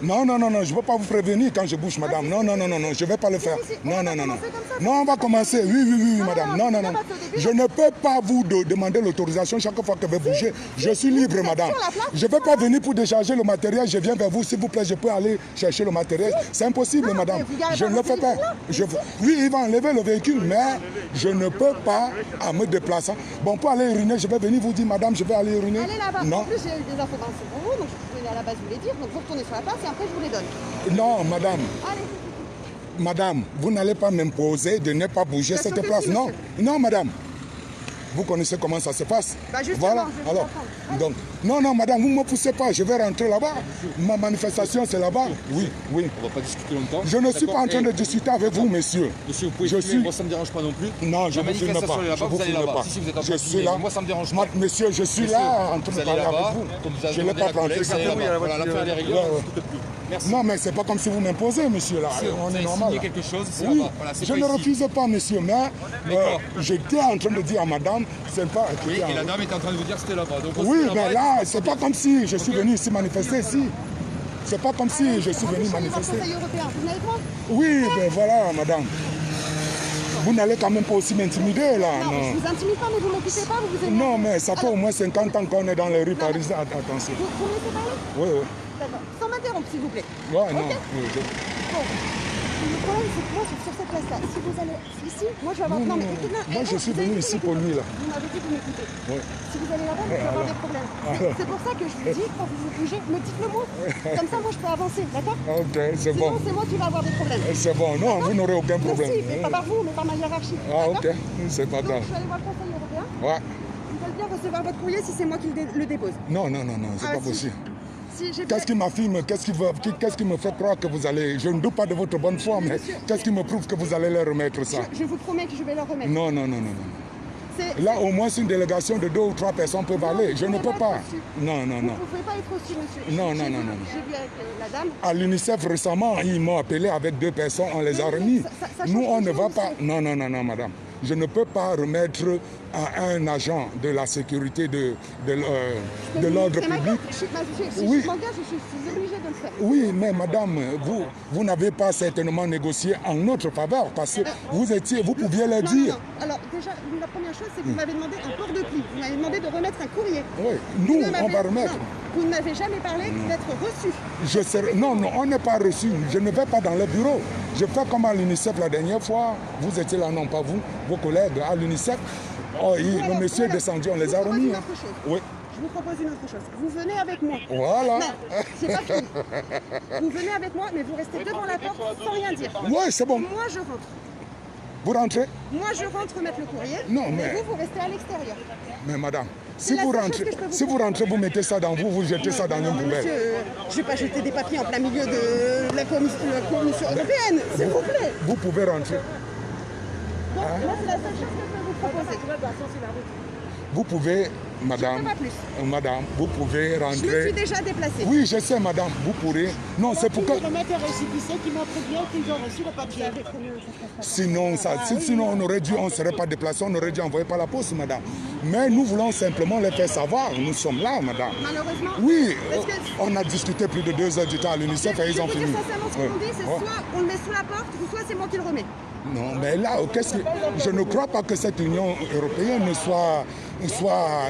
B: Non, non, non, non, je ne veux pas vous prévenir quand je bouge, madame. Non, non, non, non, non, je ne vais pas le faire. Non, non, non, non. Non, on va commencer. Oui, oui, oui, madame. Non, non, non. Je ne peux pas vous demander l'autorisation chaque fois que vous bougez. Je suis libre, madame. Je ne vais pas venir pour décharger le matériel. Je viens vers vous, s'il vous plaît, je peux aller chercher le matériel. C'est impossible, madame. Je ne le fais pas. Oui, il va enlever le véhicule, mais je ne peux pas me déplacer. Bon, pour aller uriner, je vais venir vous dire, madame, je vais aller uriner.
D: Allez là-bas.
B: Non.
D: En plus, j'ai des informations pour vous, donc je vais à la base vous les dire. Donc vous retournez sur la place et après, je vous les donne.
B: Non, madame.
D: Allez.
B: Madame, vous n'allez pas m'imposer de ne pas bouger cette place. Non, non, madame. Vous connaissez comment ça se passe?
D: Bah justement,
B: voilà.
D: je vais
B: Alors,
D: vous
B: donc, non, non, madame, vous ne me poussez pas. Je vais rentrer là-bas. Ma manifestation, c'est là-bas. Oui, oui.
E: On va pas discuter longtemps.
B: Je ne suis pas en train de discuter avec vous, monsieur.
E: Monsieur, vous pouvez
B: Je
E: filmer,
B: suis...
E: moi ça me dérange pas non plus.
B: Non, je ne vous filme pas. Je vous filme pas.
E: Si vous êtes en train
B: Je
E: de
B: suis
E: filmer,
B: là.
E: moi ça me dérange pas.
B: Monsieur, je suis
E: Monsieur,
B: là en train
E: vous
B: de
E: allez
B: parler
E: là-bas,
B: avec vous.
E: comme vous avez
B: Je n'ai
E: demandé
B: pas
E: la collègue,
B: planté.
E: vous allez là-bas. Voilà, l'affaire elle est réglée, on discute plus. Merci.
B: Non, mais c'est pas comme si vous m'imposez, monsieur, là. On
E: Vous
B: est
E: avez
B: normal.
E: signé
B: Là.
E: quelque chose, c'est
B: Oui,
E: là-bas. Voilà, c'est
B: je
E: pas
B: ne
E: ici.
B: refuse pas, monsieur, mais j'étais en train de dire à madame, c'est pas...
E: Oui, et la dame était en train de vous dire que c'était là-bas. Donc, on
B: Oui,
E: se fait
B: mais
E: là-bas.
B: là, c'est pas comme si je suis venu ici manifester ici. C'est pas comme si je suis venu manifester.
D: Conseil européen, vous venez avec moi?
B: Oui, ben voilà, madame. Vous n'allez quand même pas aussi m'intimider, là.
D: Non, mais je
B: Non.
D: vous intimide pas, mais vous m'occupez pas, vous vous aimez.
B: Non, mais ça fait au moins 50 ans qu'on est dans les rues parisiennes. Attention.
D: Vous me laissez parler?
B: Oui, oui.
D: D'accord. Sans m'interrompre, s'il vous plaît.
B: Ouais, non.
D: Ok.
B: Oui,
D: Bon. Le problème, c'est que moi, sur cette place-là, si vous allez ici, moi, je vais avoir...
B: Non, non,
D: mais
B: non.
D: écoutez,
B: Moi, je suis venu ici pour lui, là.
D: Vous m'avez dit de m'écouter.
B: Oui.
D: Si vous allez là-bas, je vais avoir des problèmes. C'est pour ça que je vous dis, quand vous vous bougez, me dites-le moi. Comme ça, moi, je peux avancer, d'accord?
B: Ok, c'est
D: Sinon,
B: bon.
D: c'est moi qui vais avoir des problèmes.
B: C'est bon. Non, vous n'aurez aucun problème.
D: Merci, mais pas par vous, mais par ma hiérarchie.
B: Ah,
D: d'accord?
B: ok. C'est pas
D: Donc,
B: grave.
D: je vais aller voir le Conseil européen.
B: Ouais.
D: Ils veulent bien recevoir votre courrier si c'est moi qui le dépose.
B: Non, non, non, non, c'est
D: Ah,
B: pas
D: si.
B: possible. Qu'est-ce qui m'affirme, qu'est-ce qui me fait croire que vous allez... Je ne doute pas de votre bonne foi, mais qu'est-ce qui me prouve que vous allez leur remettre ça?
D: Je vous promets que je vais leur remettre.
B: Non. Là, au moins, une délégation de 2 ou 3 personnes peut parler. Je ne peux pas. Non.
D: Vous ne pouvez pas être reçu, monsieur.
B: Non.
D: J'ai vu avec la dame.
B: À l'UNICEF, récemment, ils m'ont appelé avec 2 personnes, on les a remis. Nous, on ne va pas... Non, madame. Je ne peux pas remettre à un agent de la sécurité de l'ordre public.
D: Si
B: Oui.
D: je m'engage, je suis obligée de le faire.
B: Oui, mais madame, vous n'avez pas certainement négocié en notre faveur parce que vous pouviez le dire.
D: Non. Alors déjà, la première chose, c'est que vous m'avez demandé un port de pli. Vous m'avez demandé de remettre un courrier.
B: Oui, nous, on va remettre.
D: Non, vous ne m'avez jamais parlé d'être reçu.
B: Non, on n'est pas reçu. Je ne vais pas dans le bureau. Je fais comme à l'UNICEF la dernière fois. Vous étiez là, non pas vous, vos collègues à l'UNICEF. Le monsieur est descendu, on les a remis. Oui.
D: Je vous propose une autre chose. Vous venez avec moi.
B: Voilà.
D: Non, c'est pas fini. Vous venez avec moi, mais vous restez devant la porte sans rien dire.
B: Oui, c'est bon.
D: Moi, je rentre.
B: Vous rentrez?
D: Moi, je rentre remettre le courrier.
B: Non,
D: mais
B: mais...
D: vous restez à l'extérieur.
B: Mais madame, si vous rentrez, vous mettez ça dans vous jetez ça dans une poubelle.
D: Monsieur, je ne vais pas jeter des papiers en plein milieu de la Commission européenne, s'il vous plaît.
B: Vous pouvez rentrer.
D: Donc, moi, c'est la seule chose que je peux vous proposer.
B: Vous pouvez, madame,
D: Je ne peux pas plus.
B: madame, vous pouvez
D: Je me suis
B: rentrer.
D: déjà déplacée.
B: Oui, je sais, madame, vous pourrez. Non, c'est pour que...
F: remettre un récépissé qui montre bien qu'ils ont reçu le papier.
B: Sinon, on aurait dû, on ne serait pas déplacé, on aurait dû envoyer par la poste, madame. Mais nous voulons simplement les faire savoir. Nous sommes là, madame.
D: Malheureusement.
B: Oui,
D: Parce que...
B: on a discuté plus de 2 heures du temps à l'UNICEF et ils ont fini.
D: Sincèrement, ce qu'on dit, c'est soit on le met sous la porte, ou soit c'est moi qui le remets.
B: Non, mais là, je ne crois pas que cette Union européenne soit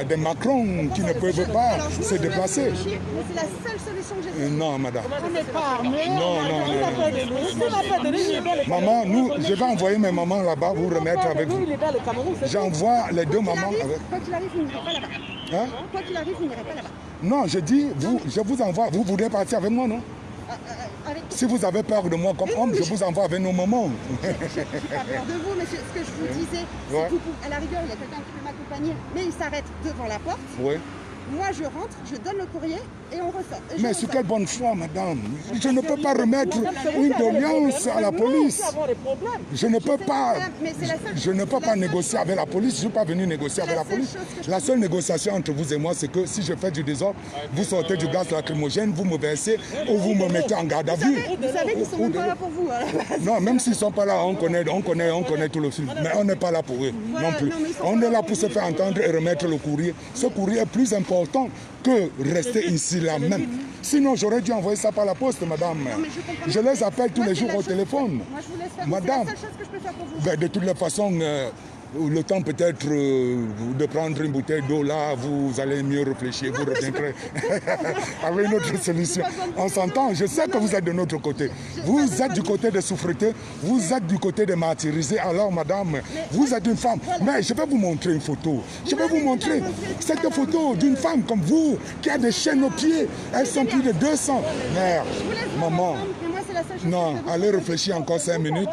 B: des Macron qui ne peuvent pas se déplacer.
D: Mais c'est la seule solution que j'ai.
B: Non, madame.
F: On n'est pas armés,
B: Non.
F: on n'a pas de nous. On n'a pas de nous.
B: Maman, je vais envoyer mes mamans là-bas, vous remettre avec vous.
F: Il est dans le Cameroun.
B: J'envoie les 2 mamans avec...
D: Quoi qu'il arrive, vous n'irez pas là-bas.
B: Hein?
D: Quoi qu'il arrive, vous n'irez pas là-bas.
B: Non, je dis, je vous envoie. Vous voudrez partir avec moi, non? Si vous avez peur de moi comme homme, je vous envoie avec nos mamans.
D: Je n'ai pas peur de vous, monsieur. Ce que je vous disais, c'est qu'à la rigueur, il y a quelqu'un qui peut m'accompagner, mais il s'arrête devant la porte.
B: Oui.
D: Moi, je rentre, je donne le courrier et on ressort.
B: Mais sur quelle bonne foi, madame? Je ne peux pas remettre une doléance à la police. Je ne peux pas. Je ne peux pas négocier avec la police. Je ne suis pas venu négocier avec la police. La seule négociation entre vous et moi, c'est que si je fais du désordre, vous sortez du gaz lacrymogène, vous me versez ou vous me mettez en garde à vue.
D: Vous savez qu'ils ne sont même pas là pour vous.
B: Non, même s'ils ne sont pas là, on connaît tout le film. Mais on n'est pas là pour eux non plus. On est là pour se faire entendre et remettre le courrier. Ce courrier est plus important que rester ici là même. Sinon, j'aurais dû envoyer ça par la poste, madame. Je les appelle tous les jours au téléphone.
D: Moi, je vous laisse faire.
B: Madame,
D: c'est la seule chose que je peux faire pour vous.
B: ben, de toutes les façons, le temps peut-être de prendre une bouteille d'eau là, vous allez mieux réfléchir, vous reviendrez avec une autre solution. On s'entend, je sais que vous êtes de notre côté. Vous êtes du côté des souffretés, vous êtes du côté des martyrisés. Alors madame, vous êtes une femme. Mais je vais vous montrer une photo. Je vais vous montrer cette photo d'une femme comme vous qui a des chaînes aux pieds. Elles sont plus de 200. Mère, maman. Non, allez réfléchir encore 5 minutes.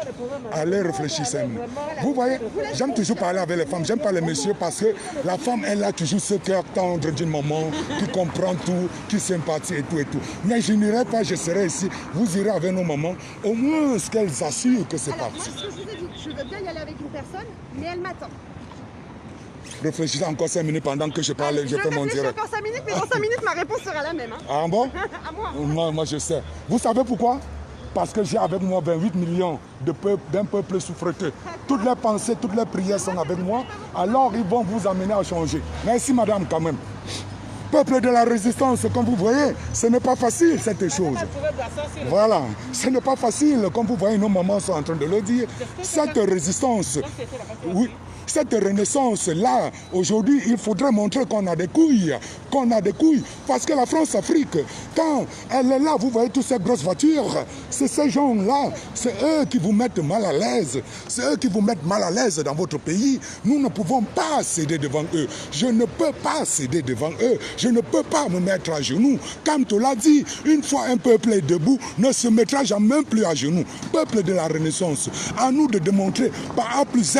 B: Allez réfléchir 5 minutes. Vous voyez, j'aime toujours parler avec les femmes. J'aime pas les messieurs parce que la femme, elle a toujours ce cœur tendre d'une maman qui comprend tout, qui sympathie et tout et tout. Mais je n'irai pas, je serai ici. Vous irez avec nos mamans. Au moins, qu'elles assurent que c'est parti.
D: Moi, ce que je vous ai dit, je veux bien y aller avec une personne, mais elle m'attend.
B: Réfléchissez encore 5 minutes pendant que je parle, je fais mon direct.
D: Encore 5 minutes, mais dans 5 minutes, ma réponse sera la même. Hein.
B: Ah bon?
D: À moi.
B: Moi, je sais. Vous savez pourquoi? Parce que j'ai avec moi 28 millions d'un peuple souffreteux. Toutes les pensées, toutes les prières sont avec moi. Alors ils vont vous amener à changer. Merci madame quand même. Peuple de la résistance, comme vous voyez, ce n'est pas facile cette chose. Voilà, ce n'est pas facile, comme vous voyez, nos mamans sont en train de le dire. Cette résistance, oui. Cette renaissance-là, aujourd'hui, il faudrait montrer qu'on a des couilles. Parce que la France-Afrique, quand elle est là, vous voyez toutes ces grosses voitures, c'est ces gens-là, c'est eux qui vous mettent mal à l'aise. C'est eux qui vous mettent mal à l'aise dans votre pays. Nous ne pouvons pas céder devant eux. Je ne peux pas céder devant eux. Je ne peux pas me mettre à genoux. Comme tu l'as dit, une fois un peuple est debout, ne se mettra jamais plus à genoux. Peuple de la Renaissance, à nous de démontrer par A plus Z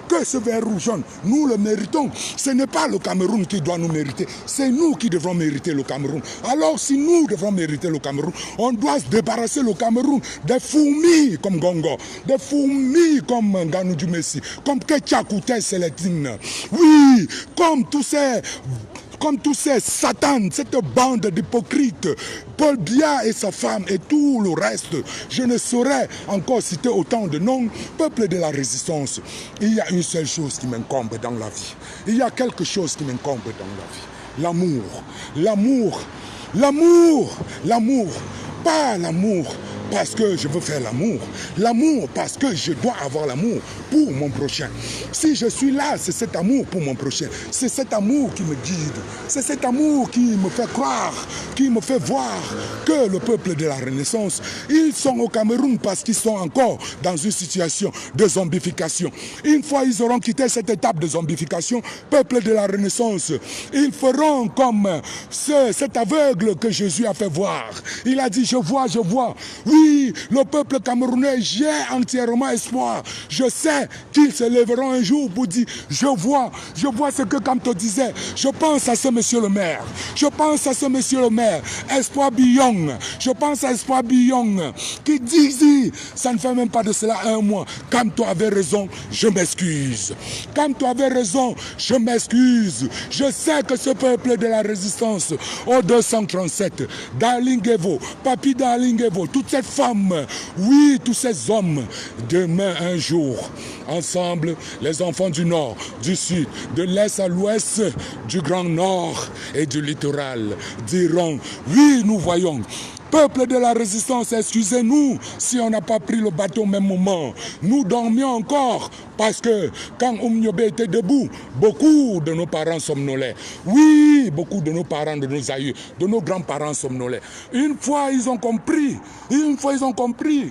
B: que ce vert, rouge, jaune. Nous le méritons. Ce n'est pas le Cameroun qui doit nous mériter. C'est nous qui devrons mériter le Cameroun. Alors si nous devons mériter le Cameroun, on doit se débarrasser le Cameroun des fourmis comme Gongo, des fourmis comme Nganou Messi, comme Ketchakouté Sélétine. Oui, comme tous ces satans, cette bande d'hypocrites, Paul Biya et sa femme et tout le reste, je ne saurais encore citer autant de noms, peuple de la résistance. Il y a une seule chose qui m'incombe dans la vie. Il y a quelque chose qui m'incombe dans la vie. L'amour, l'amour, l'amour, l'amour, pas l'amour parce que je veux faire l'amour, l'amour parce que je dois avoir l'amour pour mon prochain. Si je suis là, c'est cet amour pour mon prochain, c'est cet amour qui me guide, c'est cet amour qui me fait croire, qui me fait voir que le peuple de la Renaissance, ils sont au Cameroun parce qu'ils sont encore dans une situation de zombification. Une fois ils auront quitté cette étape de zombification, peuple de la Renaissance, ils feront comme cet aveugle que Jésus a fait voir. Il a dit, je vois, je vois. Oui, le peuple camerounais, j'ai entièrement espoir. Je sais qu'ils se lèveront un jour pour dire, je vois ce que Kamto disait. Je pense à ce monsieur le maire. Je pense à ce monsieur le maire, Espoir Billon. Je pense à Espoir Billon qui dit, ça ne fait même pas de cela un mois. Kamto avait raison, je m'excuse. Kamto avait raison, je m'excuse. Je sais que ce peuple de la résistance, au 237, Dalingevo, Papi Dalingevo, toutes ces femmes, oui, tous ces hommes, demain un jour, ensemble, les enfants du nord, du sud, de l'est à l'ouest, du grand nord et du littoral, diront, oui, nous voyons. Peuple de la résistance, excusez-nous si on n'a pas pris le bateau au même moment. Nous dormions encore parce que quand Oumniobé était debout, beaucoup de nos parents somnolaient. Oui, beaucoup de nos parents, de nos aïeux, de nos grands-parents somnolaient. Une fois ils ont compris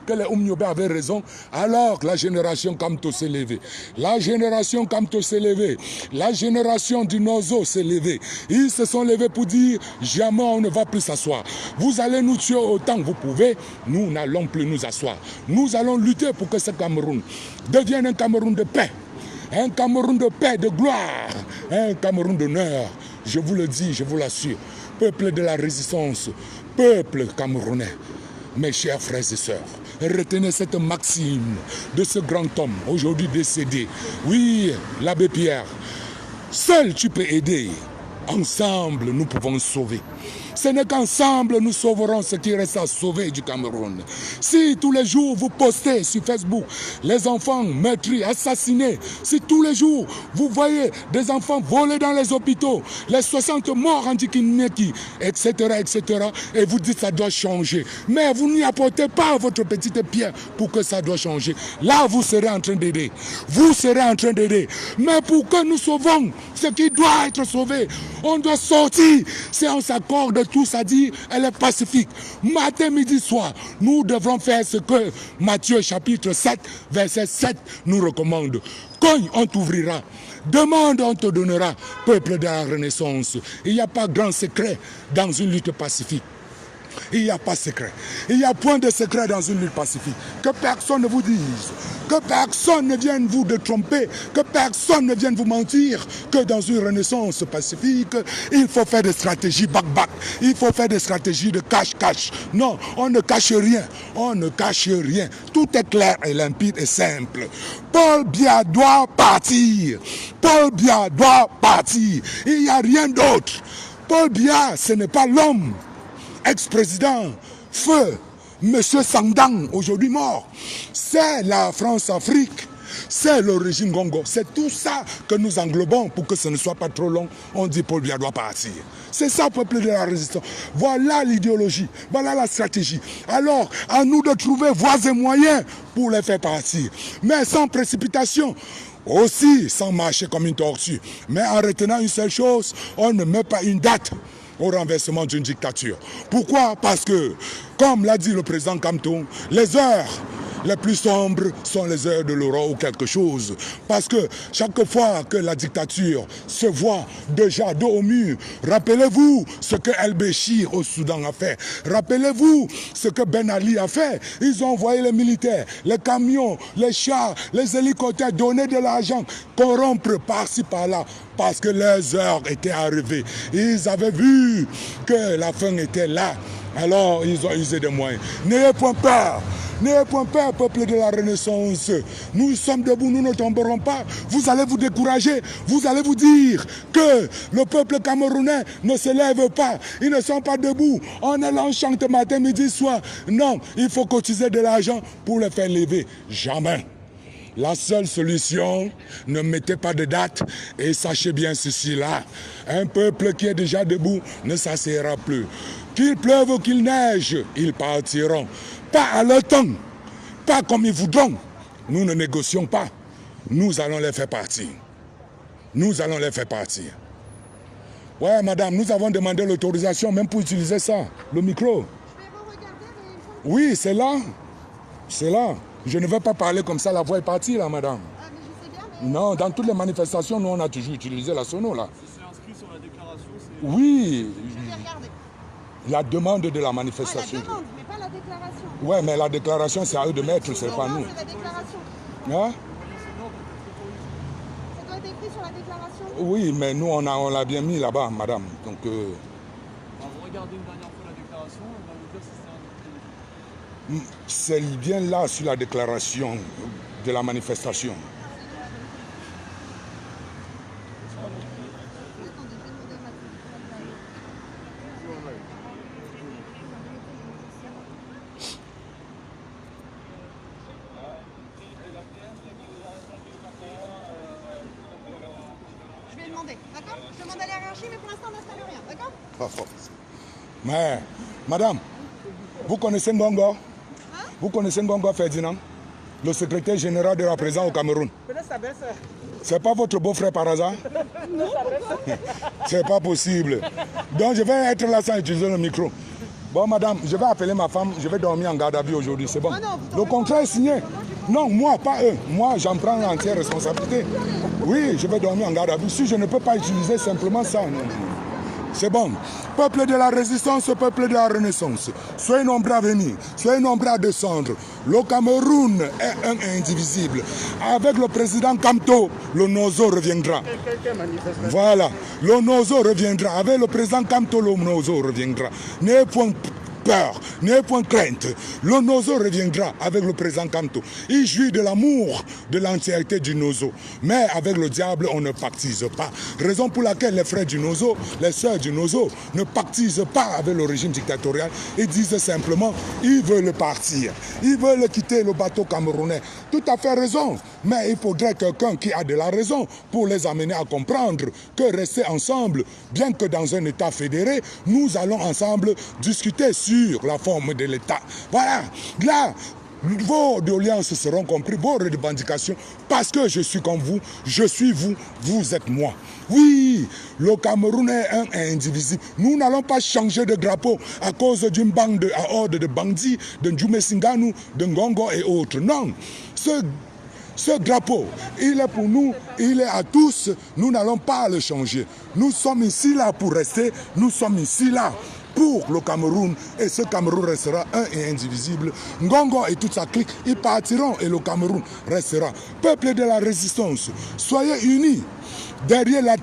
B: que les Oumniobé avaient raison, alors la génération Kamto s'est levée. La génération Kamto s'est levée. La génération du Nozo s'est levée. Ils se sont levés pour dire, jamais on ne va plus s'asseoir. Vous allez nous tuer autant que vous pouvez, nous n'allons plus nous asseoir. Nous allons lutter pour que ce Cameroun devienne un Cameroun de paix, un Cameroun de paix, de gloire, un Cameroun d'honneur. Je vous le dis, je vous l'assure, peuple de la résistance, peuple camerounais, mes chers frères et sœurs, retenez cette maxime de ce grand homme, aujourd'hui décédé. Oui, l'abbé Pierre, seul tu peux aider, ensemble nous pouvons sauver. Ce n'est qu'ensemble nous sauverons ce qui reste à sauver du Cameroun. Si tous les jours vous postez sur Facebook les enfants meurtris, assassinés, si tous les jours vous voyez des enfants volés dans les hôpitaux, les 60 morts en Tikineki, etc., etc., et vous dites que ça doit changer, mais vous n'y apportez pas votre petite pierre pour que ça doit changer, là vous serez en train d'aider. Vous serez en train d'aider. Mais pour que nous sauvons ce qui doit être sauvé, on doit sortir. Si on s'accorde tous à dire, elle est pacifique. Matin, midi, soir, nous devrons faire ce que Matthieu chapitre 7, verset 7 nous recommande. Cogne, on t'ouvrira. Demande, on te donnera. Peuple de la Renaissance, il n'y a pas grand secret dans une lutte pacifique. Il n'y a pas de secret. Il n'y a point de secret dans une lutte pacifique. Que personne ne vous dise, que personne ne vienne vous tromper, que personne ne vienne vous mentir, que dans une renaissance pacifique, il faut faire des stratégies back-back, il faut faire des stratégies de cache-cache. Non, on ne cache rien, on ne cache rien. Tout est clair et limpide et simple. Paul Biya doit partir. Paul Biya doit partir. Il n'y a rien d'autre. Paul Biya, ce n'est pas l'homme. Ex-président, feu, monsieur Sangdang, aujourd'hui mort. C'est la France-Afrique, c'est le régime Gongo. C'est tout ça que nous englobons pour que ce ne soit pas trop long. On dit Paul Biya doit partir. C'est ça, peuple de la résistance. Voilà l'idéologie, voilà la stratégie. Alors, à nous de trouver voies et moyens pour les faire partir. Mais sans précipitation. Aussi, sans marcher comme une tortue. Mais en retenant une seule chose, on ne met pas une date au renversement d'une dictature. Pourquoi? Parce que, comme l'a dit le président Kamto, les heures les plus sombres sont les heures de l'aurore ou quelque chose. Parce que chaque fois que la dictature se voit déjà dos au mur, rappelez-vous ce que El-Béchir au Soudan a fait. Rappelez-vous ce que Ben Ali a fait. Ils ont envoyé les militaires, les camions, les chars, les hélicoptères, donner de l'argent, corrompre par-ci par-là, parce que leurs heures étaient arrivées. Ils avaient vu que la fin était là. Alors ils ont usé des moyens. N'ayez point peur. N'ayez point peur, peuple de la Renaissance. Nous sommes debout, nous ne tomberons pas. Vous allez vous décourager. Vous allez vous dire que le peuple camerounais ne se lève pas. Ils ne sont pas debout. On est là, on chante matin, midi, soir. Non, il faut cotiser de l'argent pour les faire lever. Jamais. La seule solution, ne mettez pas de date et sachez bien ceci-là. Un peuple qui est déjà debout ne s'asseyera plus. Qu'il pleuve ou qu'il neige, ils partiront. Pas à leur temps, pas comme ils voudront. Nous ne négocions pas. Nous allons les faire partir. Nous allons les faire partir. Ouais, madame, nous avons demandé l'autorisation même pour utiliser ça, le micro. Oui, c'est là. C'est là. Je ne veux pas parler comme ça, la voix est partie là, madame.
D: Ah, mais je sais bien, mais...
B: Non, dans toutes les manifestations, nous on a toujours utilisé la sono là.
G: Si c'est inscrit sur la déclaration, c'est...
B: Oui,
D: Je vais regarder.
B: la demande de la
D: Ah,
B: manifestation.
D: la demande, mais pas la déclaration.
B: Ouais, mais la déclaration c'est à eux de mettre, c'est pas
D: Non,
B: nous.
D: c'est la déclaration.
B: Hein?
D: Ça doit être écrit sur la déclaration.
B: Oui, mais nous on l'a bien mis là-bas, madame. Donc,
G: Alors, vous regardez une dernière fois la déclaration, on va vous dire si c'est un...
B: c'est bien là sur la déclaration de la manifestation.
D: Je vais demander, d'accord? Je demande à la hiérarchie, mais pour l'instant, on n'installe rien, d'accord?
B: Pas fort. Mais, madame, vous connaissez Ngongo? Vous connaissez Ngongo Ferdinand? Le secrétaire général de la présidence au Cameroun. C'est pas votre beau-frère par hasard? Non. C'est pas possible. Donc je vais être là sans utiliser le micro. Bon, madame, je vais appeler ma femme, je vais dormir en garde à vue aujourd'hui, c'est bon.
D: Ah non, vous
B: Le contrat est signé. Non, moi, pas eux. Moi, j'en prends l'entière responsabilité. Oui, je vais dormir en garde à vue. Si je ne peux pas utiliser simplement ça, non. C'est bon. Peuple de la résistance, peuple de la renaissance. Soyez nombreux à venir, soyez nombreux à descendre. Le Cameroun est un et indivisible. Avec le président Kamto, le Nozo reviendra. Voilà, le Nozo reviendra. Avec le président Kamto, le Nozo reviendra. N'ayez point peur, n'ayez point crainte. Le Nozo reviendra avec le président Kamto. Il jouit de l'amour de l'entièreté du Nozo. Mais avec le diable, on ne pactise pas. Raison pour laquelle les frères du Nozo, les sœurs du Nozo, ne pactisent pas avec le régime dictatorial. Ils disent simplement, ils veulent partir. Ils veulent quitter le bateau camerounais. Tout à fait raison. Mais il faudrait quelqu'un qui a de la raison pour les amener à comprendre que rester ensemble, bien que dans un État fédéré, nous allons ensemble discuter sur la forme de l'État. Voilà. Là, vos doléances seront comprises, vos revendications, parce que je suis comme vous, je suis vous, vous êtes moi. Oui, le Cameroun est un et indivisible. Nous n'allons pas changer de drapeau à cause d'une bande à horde de bandits, de Ndjoumé Singano, de Ngongo et autres. Non, ce drapeau, il est pour nous, il est à tous, nous n'allons pas le changer. Nous sommes ici là pour rester, nous sommes ici là pour le Cameroun, et ce Cameroun restera un et indivisible. Ngongo et toute sa clique, ils partiront et le Cameroun restera. Peuple de la résistance, soyez unis derrière la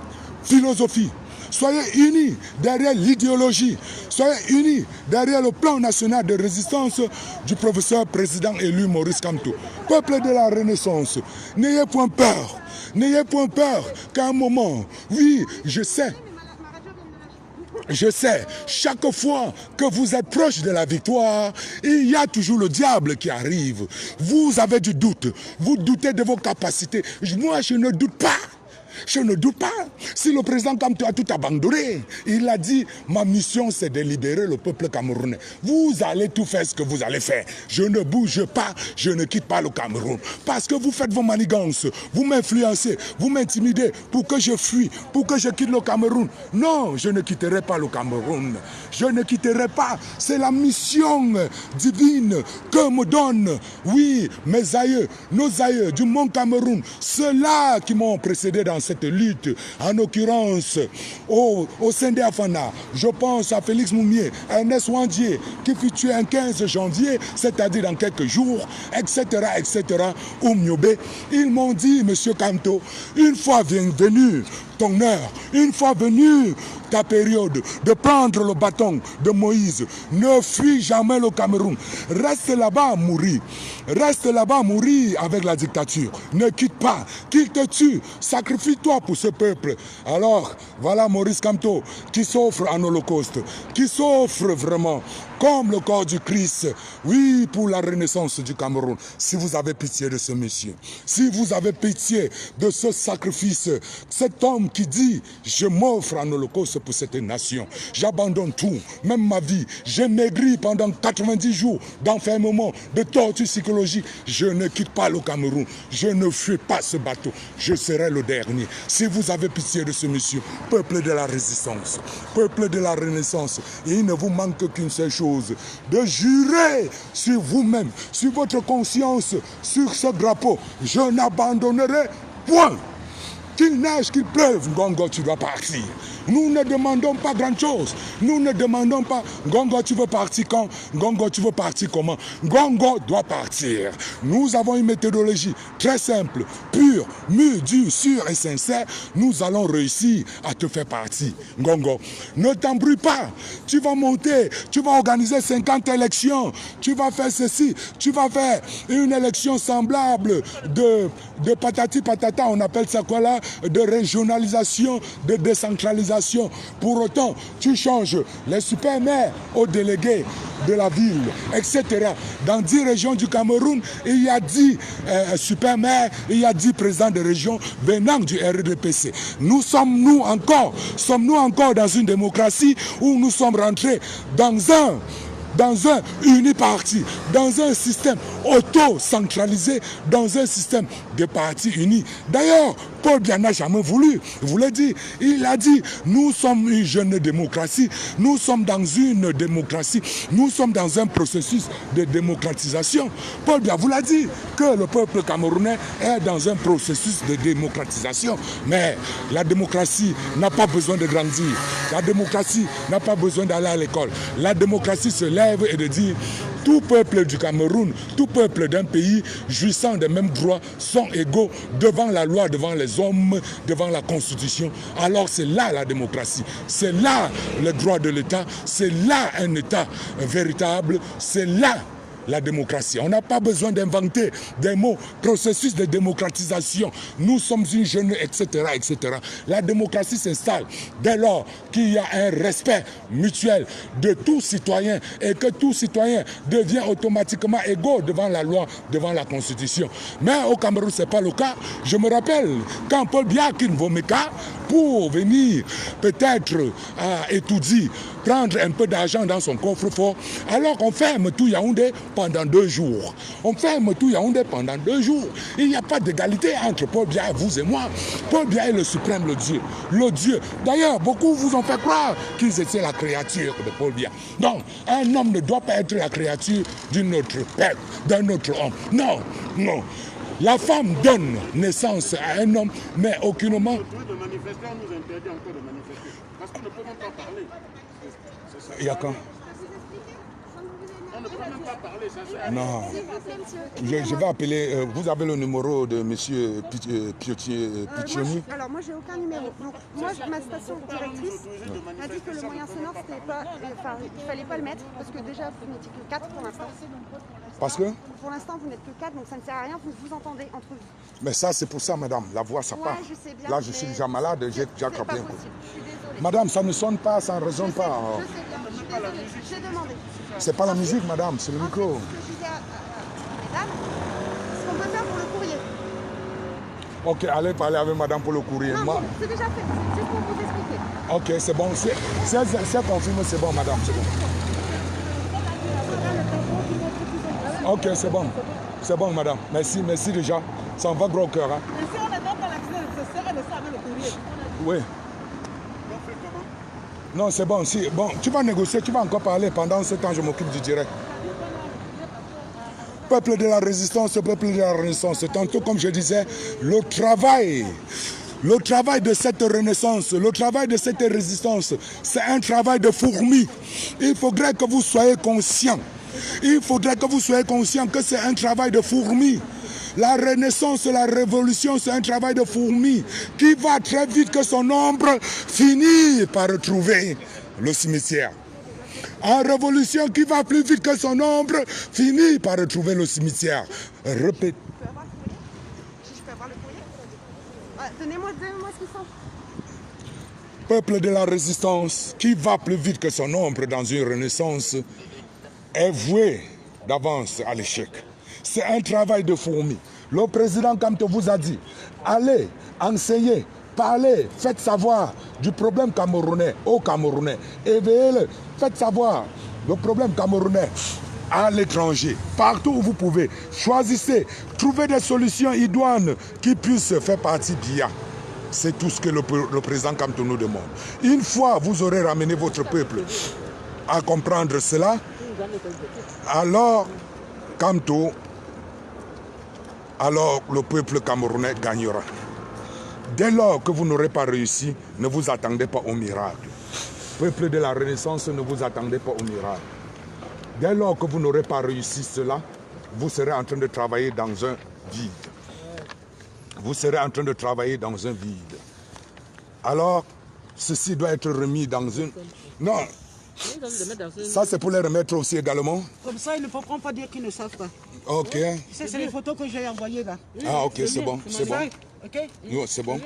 B: philosophie, soyez unis derrière l'idéologie, soyez unis derrière le plan national de résistance du professeur président élu Maurice Kamto. Peuple de la Renaissance, n'ayez point peur, n'ayez point peur qu'à un moment, oui, je sais, chaque fois que vous êtes proche de la victoire, il y a toujours le diable qui arrive. Vous avez du doute, vous doutez de vos capacités. Moi, je ne doute pas. Je ne doute pas. Si le président Kamto a tout abandonné, il a dit, ma mission c'est de libérer le peuple camerounais. Vous allez tout faire ce que vous allez faire. Je ne bouge pas, je ne quitte pas le Cameroun. Parce que vous faites vos manigances, vous m'influencez, vous m'intimidez pour que je fuis, pour que je quitte le Cameroun. Non, je ne quitterai pas le Cameroun. Je ne quitterai pas. C'est la mission divine que me donnent, oui, mes aïeux, nos aïeux du Mont Cameroun, ceux-là qui m'ont précédé dans cette lutte, en l'occurrence au Sendé Afana. Je pense à Félix Moumié, à Ernest Wandier, qui fut tué un 15 janvier, c'est-à-dire dans quelques jours, etc., etc., ou Miobe. Ils m'ont dit, monsieur Kamto, une fois venu ton heure, une fois venu ta période de prendre le bâton de Moïse, ne fuis jamais le Cameroun. Reste là-bas à mourir. Reste là-bas à mourir avec la dictature. Ne quitte pas. Qu'il te tue. Sacrifie-toi pour ce peuple. Alors, voilà Maurice Kamto qui s'offre en holocauste, qui s'offre vraiment comme le corps du Christ, oui, pour la renaissance du Cameroun. Si vous avez pitié de ce monsieur, si vous avez pitié de ce sacrifice, cet homme qui dit, je m'offre en holocauste pour cette nation, j'abandonne tout, même ma vie, j'ai maigri pendant 90 jours d'enfermement, de torture psychologique, je ne quitte pas le Cameroun, je ne fuis pas ce bateau, je serai le dernier. Si vous avez pitié de ce monsieur, peuple de la résistance, peuple de la renaissance, il ne vous manque qu'une seule chose, de jurer sur vous-même, sur votre conscience, sur ce drapeau. Je n'abandonnerai point. Qu'il neige, qu'il pleuve, Ngongo, tu dois partir. Nous ne demandons pas grand-chose. Nous ne demandons pas, Ngongo, tu veux partir quand? Ngongo, tu veux partir comment? Ngongo doit partir. Nous avons une méthodologie très simple, pure, mûre, dure, sûre et sincère. Nous allons réussir à te faire partir. Ngongo, ne t'embrouille pas. Tu vas monter, tu vas organiser 50 élections. Tu vas faire ceci, tu vas faire une élection semblable de patati patata, on appelle ça quoi là? De régionalisation, de décentralisation. Pour autant, tu changes les super-maires aux délégués de la ville, etc. Dans 10 régions du Cameroun, il y a 10 super-maires, il y a 10 présidents de région venant du RDPC. Sommes-nous encore dans une démocratie où nous sommes rentrés dans un uniparti, dans un système auto-centralisé, dans un système de partis unis. D'ailleurs, Paul Biya n'a jamais voulu, vous l'avez dit, il a dit, nous sommes une jeune démocratie, nous sommes dans une démocratie, nous sommes dans un processus de démocratisation. Paul Biya vous l'a dit, que le peuple camerounais est dans un processus de démocratisation. Mais la démocratie n'a pas besoin de grandir, la démocratie n'a pas besoin d'aller à l'école. La démocratie se lève et de dire, tout peuple du Cameroun, tout peuple d'un pays jouissant des mêmes droits sont égaux devant la loi, devant les hommes, devant la Constitution. Alors c'est là la démocratie, c'est là le droit de l'État, c'est là un État véritable, c'est là la démocratie. On n'a pas besoin d'inventer des mots, processus de démocratisation. Nous sommes une jeune, etc., etc. La démocratie s'installe dès lors qu'il y a un respect mutuel de tout citoyen et que tout citoyen devient automatiquement égaux devant la loi, devant la Constitution. Mais au Cameroun, ce n'est pas le cas. Je me rappelle quand Paul Biya quitte Vomeka pour venir peut-être à étudier, prendre un peu d'argent dans son coffre-fort, alors qu'on ferme tout Yaoundé pendant 2 jours. On ferme tout Yaoundé pendant 2 jours. Il n'y a pas d'égalité entre Paul Biya, vous et moi. Paul Biya est le suprême, le Dieu. Le Dieu. D'ailleurs, beaucoup vous ont fait croire qu'ils étaient la créature de Paul Biya. Donc, un homme ne doit pas être la créature d'un autre peuple, d'un autre homme. Non, non. La femme donne naissance à un homme, mais aucunement...
H: de manifester, on nous interdit encore de manifester. Parce qu'on ne peut même pas parler.
B: Il y a quand?
H: On ne peut même pas parler, ça c'est...
B: Non. Je vais appeler... vous avez le numéro de M. Piccioni?
D: Alors moi j'ai aucun numéro. Donc moi ma station directrice m'a dit que le moyen sonore c'était pas, enfin il fallait pas le mettre parce que déjà vous n'étiez que 4 pour l'instant.
B: Parce que?
D: Pour l'instant vous n'êtes que 4 donc ça ne sert à rien, vous vous entendez entre vous.
B: Mais ça c'est pour ça madame, la voix ça part.
D: Je sais bien,
B: là je suis déjà malade, j'ai déjà crampé un peu.
D: Je suis désolée.
B: Madame, ça ne sonne pas, ça ne résonne pas.
D: Je sais bien, je suis désolée, j'ai demandé.
B: C'est pas la musique madame, c'est le micro.
D: Ce que je disais à mesdames, ce qu'on peut faire pour le courrier.
B: Ok, allez parler avec madame pour le courrier.
D: Non, bon, c'est déjà fait, c'est juste pour vous expliquer.
B: Ok, c'est bon. C'est confirmé, c'est bon, madame, c'est bon. Ok, c'est bon. C'est bon, madame. Merci, merci déjà. Ça en va gros cœur. Hein.
F: Et si on n'a pas l'accès nécessaire, elle le sait avec le courrier.
B: Oui. Non, c'est bon. Si, bon, tu vas négocier, tu vas encore parler. Pendant ce temps, je m'occupe du direct. Peuple de la résistance, peuple de la renaissance. Tantôt, comme je disais, le travail de cette renaissance, le travail de cette résistance, c'est un travail de fourmi. Il faudrait que vous soyez conscients. Il faudrait que vous soyez conscients que c'est un travail de fourmi. La renaissance, la révolution, c'est un travail de fourmi qui va très vite que son ombre finit par retrouver le cimetière. En révolution qui va plus vite que son ombre finit par retrouver le cimetière. Répète.
D: Je peux avoir le courrier? Donnez-moi ce qu'ils sont.
B: Peuple de la résistance qui va plus vite que son ombre dans une renaissance est voué d'avance à l'échec. C'est un travail de fourmi. Le président Kamto vous a dit, allez, enseignez, parlez, faites savoir du problème camerounais aux Camerounais. Éveillez-le, faites savoir le problème camerounais à l'étranger. Partout où vous pouvez, choisissez, trouvez des solutions idoines qui puissent faire partie d'IA. C'est tout ce que le président Kamto nous demande. Une fois vous aurez ramené votre peuple à comprendre cela, alors Kamto, alors le peuple camerounais gagnera. Dès lors que vous n'aurez pas réussi, ne vous attendez pas au miracle. Peuple de la Renaissance, ne vous attendez pas au miracle. Dès lors que vous n'aurez pas réussi cela, vous serez en train de travailler dans un vide. Vous serez en train de travailler dans un vide. Alors, ceci doit être remis dans une... Non, ça c'est pour les remettre aussi également.
F: Comme ça, ils ne pourront pas dire qu'ils ne savent pas.
B: Ok.
F: Ça, c'est les photos que j'ai envoyées là.
B: Ah ok, c'est bon, c'est bon.
F: Ok?
B: Oui, c'est bon.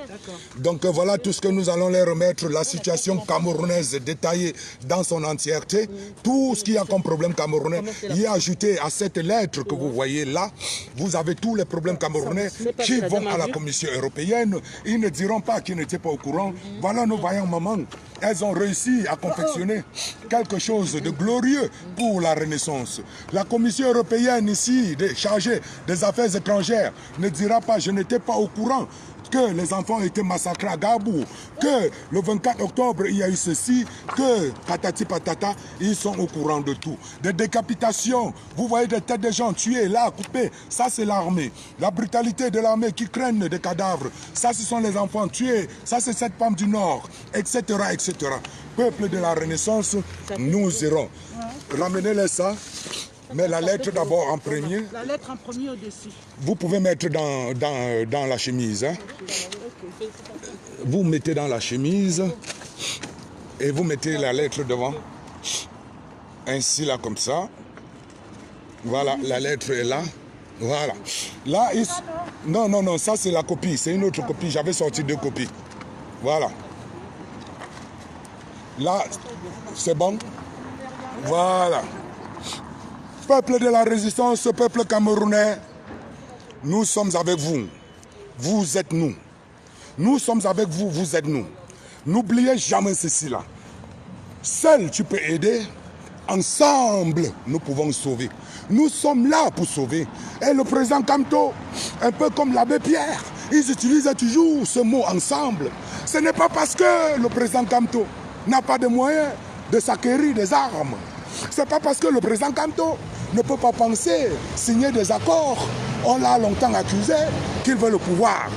B: Donc voilà tout ce que nous allons les remettre, la situation camerounaise détaillée dans son entièreté. Tout ce qu'il y a comme problème camerounais, y est ajouté à cette lettre que vous voyez là. Vous avez tous les problèmes camerounais qui vont à la Commission européenne. Ils ne diront pas qu'ils n'étaient pas au courant. Voilà nos vaillants mamans. Elles ont réussi à confectionner quelque chose de glorieux pour la Renaissance. La Commission européenne ici, chargée des affaires étrangères, ne dira pas « je n'étais pas au courant » que les enfants étaient massacrés à Gabou, que le 24 octobre il y a eu ceci, que patati patata, ils sont au courant de tout. Des décapitations, vous voyez des têtes de gens tuées, là, coupées, ça c'est l'armée. La brutalité de l'armée qui craignent des cadavres, ça ce sont les enfants tués, ça c'est cette femme du Nord, etc., etc. Peuple de la Renaissance, nous irons. Ramenez-les ça. Mais la lettre d'abord en premier.
F: La lettre en premier au-dessus.
B: Vous pouvez mettre dans la chemise. Hein. Vous mettez dans la chemise et vous mettez la lettre devant. Ainsi là comme ça. Voilà, la lettre est là. Voilà. Là, non, non, non, ça c'est la copie. C'est une autre copie. J'avais sorti 2 copies. Voilà. Là, c'est bon. Voilà. Peuple de la résistance, peuple camerounais, nous sommes avec vous. Vous êtes nous. Nous sommes avec vous, vous êtes nous. N'oubliez jamais ceci là. Seul tu peux aider, ensemble nous pouvons sauver. Nous sommes là pour sauver. Et le président Kamto, un peu comme l'abbé Pierre, ils utilisent toujours ce mot ensemble. Ce n'est pas parce que le président Kamto n'a pas de moyens de s'acquérir des armes. C'est pas parce que le président Kamto ne peut pas penser signer des accords. On l'a longtemps accusé qu'il veut le pouvoir.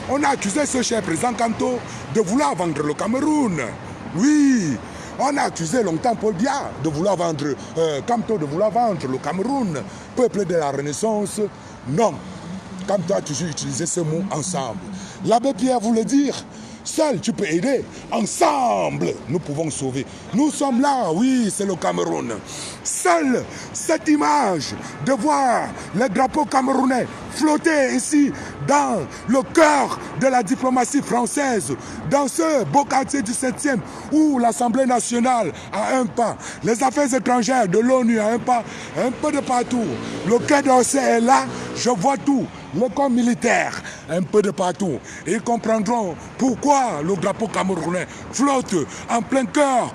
B: On a accusé ce cher président Kamto de vouloir vendre le Cameroun. Oui, on a accusé longtemps Paul Biya de vouloir vendre, Kamto de vouloir vendre le Cameroun. Peuple de la Renaissance, non. Kamto a toujours utilisé ce mot ensemble. L'abbé Pierre voulait dire, seul tu peux aider, ensemble nous pouvons sauver. Nous sommes là, oui, c'est le Cameroun. Seule cette image de voir les drapeaux camerounais flotter ici dans le cœur de la diplomatie française, dans ce beau quartier du 7e où l'Assemblée nationale a un pas, les affaires étrangères de l'ONU a un pas, un peu de partout. Le Quai d'Orsay est là, je vois tout. le corps militaire, un peu de partout. Ils comprendront pourquoi le drapeau camerounais flotte en plein cœur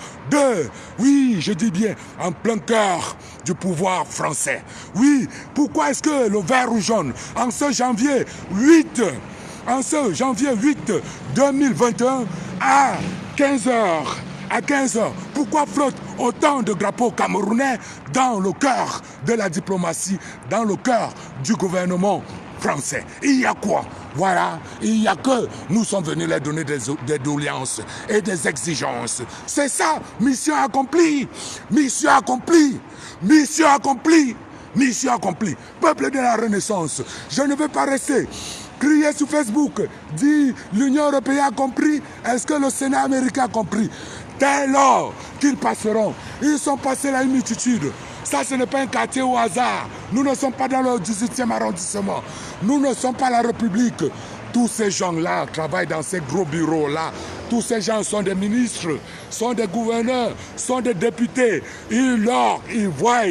B: oui, je dis bien, en plein cœur du pouvoir français. Oui, pourquoi est-ce que le vert ou jaune, en ce janvier 8 2021 à 15h, pourquoi flotte autant de drapeaux camerounais dans le cœur de la diplomatie, dans le cœur du gouvernement français? Il y a quoi? Voilà, il n'y a que nous sommes venus leur donner des doléances et des exigences. C'est ça, mission accomplie, mission accomplie, mission accomplie, mission accomplie. Peuple de la Renaissance, je ne veux pas rester crier sur Facebook, dire l'Union européenne a compris, est-ce que le Sénat américain a compris? Dès lors qu'ils passeront, ils sont passés là une multitude. Ça, ce n'est pas un quartier au hasard. Nous ne sommes pas dans le 18e arrondissement. Nous ne sommes pas la République. Tous ces gens-là travaillent dans ces gros bureaux-là. Tous ces gens sont des ministres, sont des gouverneurs, sont des députés. Ils voient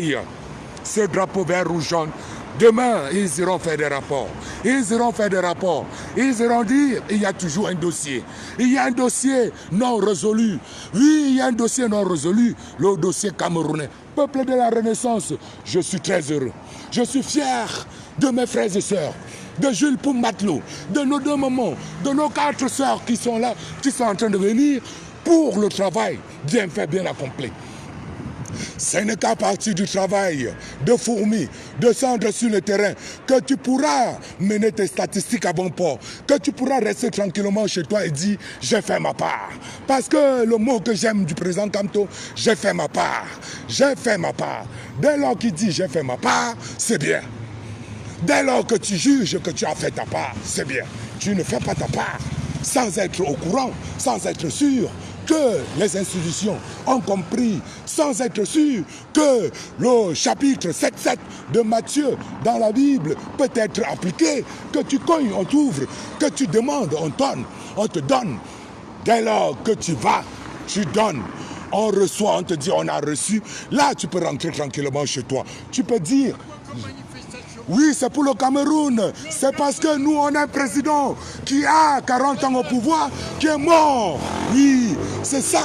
B: ce drapeau vert, rouge, jaune. Demain, ils iront faire des rapports. Ils iront faire des rapports. Ils iront dire, il y a toujours un dossier. Il y a un dossier non résolu. Oui, il y a un dossier non résolu, le dossier camerounais. Peuple de la Renaissance, je suis très heureux. Je suis fier de mes frères et sœurs, de Jules Poumatlou, de nos deux mamans, de nos 4 sœurs qui sont là, qui sont en train de venir pour le travail bien fait, bien accompli. Ce n'est qu'à partir du travail de fourmi, de cendre sur le terrain, que tu pourras mener tes statistiques à bon port, que tu pourras rester tranquillement chez toi et dire « j'ai fait ma part ». Parce que le mot que j'aime du président Kamto, « j'ai fait ma part », j'ai fait ma part. Dès lors qu'il dit « j'ai fait ma part », c'est bien. Dès lors que tu juges que tu as fait ta part, c'est bien. Tu ne fais pas ta part sans être au courant, sans être sûr que les institutions ont compris, sans être sûr que le chapitre 7.7 de Matthieu dans la Bible peut être appliqué, que tu cognes, on t'ouvre, que tu demandes, on te donne. Dès lors que tu vas, tu donnes, on reçoit, on te dit on a reçu, là tu peux rentrer tranquillement chez toi. Tu peux dire... Oui, c'est pour le Cameroun. C'est parce que nous, on a un président qui a 40 ans au pouvoir, qui est mort. Oui, c'est ça.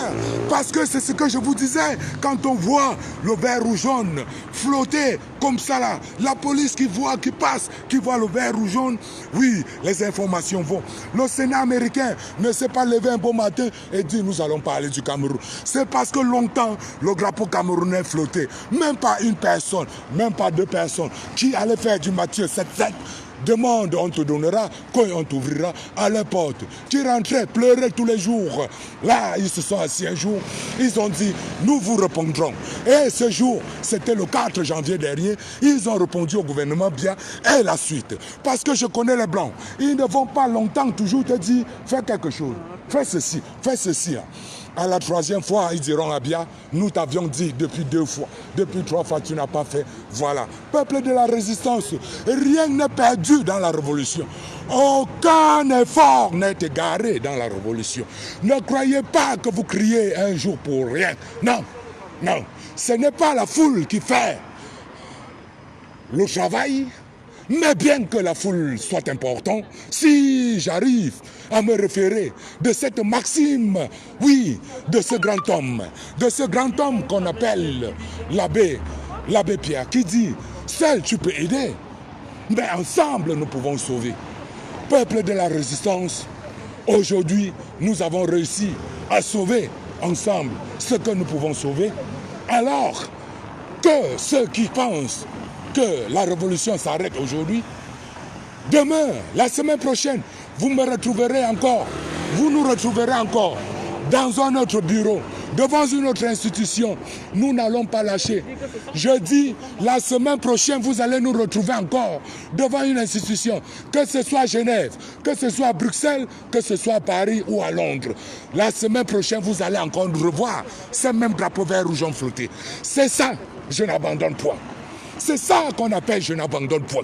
B: Parce que c'est ce que je vous disais, quand on voit le vert ou jaune flotter comme ça là, la police qui passe, qui voit le vert ou jaune, oui, les informations vont. Le Sénat américain ne s'est pas levé un beau matin et dit nous allons parler du Cameroun. C'est parce que longtemps, le drapeau camerounais flottait. Même pas une personne, même pas 2 personnes qui allaient faire du Matthieu 7.7, demande, on te donnera, quand on t'ouvrira à la porte. Tu rentrais, pleurais tous les jours. Là, ils se sont assis un jour, ils ont dit, nous vous répondrons. Et ce jour, c'était le 4 janvier dernier, ils ont répondu au gouvernement bien, et la suite. Parce que je connais les Blancs, ils ne vont pas longtemps toujours te dire, fais quelque chose, fais ceci, fais ceci. À la 3e fois, ils diront à Bia, nous t'avions dit depuis 2 fois, depuis 3 fois, tu n'as pas fait. Voilà. Peuple de la résistance, rien n'est perdu dans la révolution. Aucun effort n'est égaré dans la révolution. Ne croyez pas que vous criez un jour pour rien. Non, non. Ce n'est pas la foule qui fait le travail. Mais bien que la foule soit importante, si j'arrive à me référer de cette maxime, oui, de ce grand homme qu'on appelle l'abbé Pierre, qui dit, seul tu peux aider, mais ensemble nous pouvons sauver. Peuple de la résistance, aujourd'hui nous avons réussi à sauver ensemble ce que nous pouvons sauver, alors que ceux qui pensent que la révolution s'arrête aujourd'hui, demain, la semaine prochaine, vous me retrouverez encore, vous nous retrouverez encore dans un autre bureau, devant une autre institution. Nous n'allons pas lâcher. Je dis, la semaine prochaine, vous allez nous retrouver encore devant une institution, que ce soit à Genève, que ce soit à Bruxelles, que ce soit à Paris ou à Londres. La semaine prochaine, vous allez encore nous revoir ces mêmes drapeaux verts ou jaunes flottés. C'est ça, je n'abandonne point. C'est ça qu'on appelle je n'abandonne point.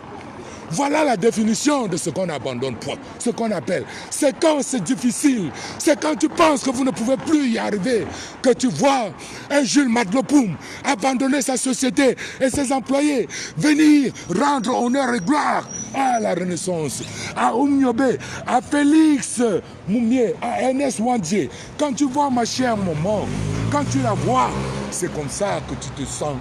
B: Voilà la définition de ce qu'on abandonne point, ce qu'on appelle. C'est quand c'est difficile, c'est quand tu penses que vous ne pouvez plus y arriver, que tu vois un Jules Madlopoum abandonner sa société et ses employés, venir rendre honneur et gloire à la Renaissance, à Oumniobé, à Félix Moumié, à Ernest Wandier. Quand tu vois ma chère maman, quand tu la vois, c'est comme ça que tu te sens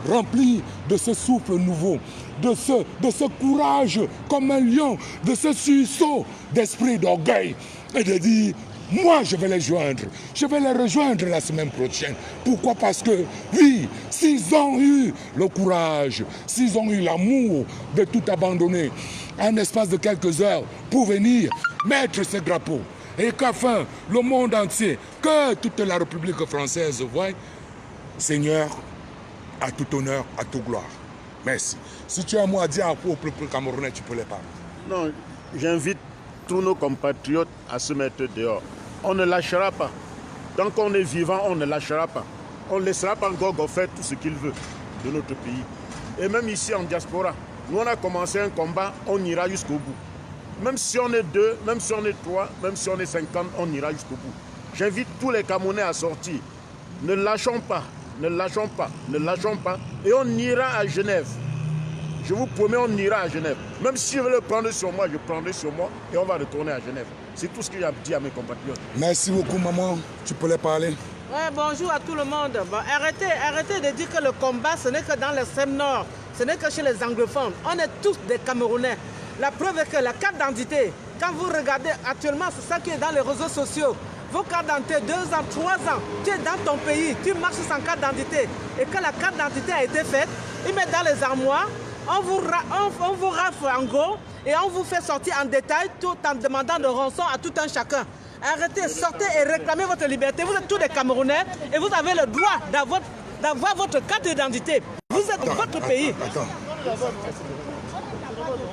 B: rempli de ce souffle nouveau, de ce courage comme un lion, de ce sursaut d'esprit d'orgueil et de dire, moi je vais les joindre, je vais les rejoindre la semaine prochaine. Pourquoi? Parce que oui, s'ils ont eu le courage, s'ils ont eu l'amour de tout abandonner en espace de quelques heures pour venir mettre ce drapeau et qu'afin le monde entier, que toute la République française voie, Seigneur, à tout honneur, à toute gloire. Merci. Si tu as un mot à dire au peuple camerounais, tu peux les parler.
H: Non, j'invite tous nos compatriotes à se mettre dehors. On ne lâchera pas. Tant qu'on est vivant, on ne lâchera pas. On ne laissera pas Ngogo faire tout ce qu'il veut de notre pays. Et même ici en diaspora, nous on a commencé un combat, on ira jusqu'au bout. Même si on est 2, même si on est 3, même si on est 50, on ira jusqu'au bout. J'invite tous les Camerounais à sortir. Ne lâchons pas. Ne lâchons pas, ne lâchons pas. Et on ira à Genève. Je vous promets, on ira à Genève. Même si je veux le prendre sur moi, je prendrai sur moi et on va retourner à Genève. C'est tout ce que j'ai dit à mes compatriotes.
B: Merci beaucoup, maman. Tu peux les parler.
F: Ouais, bonjour à tout le monde. Bon, arrêtez de dire que le combat, ce n'est que dans l'extrême nord. Ce n'est que chez les anglophones. On est tous des Camerounais. La preuve est que la carte d'identité, quand vous regardez actuellement, c'est ça qui est dans les réseaux sociaux. Vos cartes d'identité, 2 ans, 3 ans, tu es dans ton pays, tu marches sans carte d'identité. Et quand la carte d'identité a été faite, ils mettent dans les armoires, on vous rafle en gros et on vous fait sortir en détail tout en demandant de rançon à tout un chacun. Arrêtez, sortez et réclamez votre liberté. Vous êtes tous des Camerounais et vous avez le droit d'avoir votre carte d'identité. Vous êtes votre pays.
B: Attends.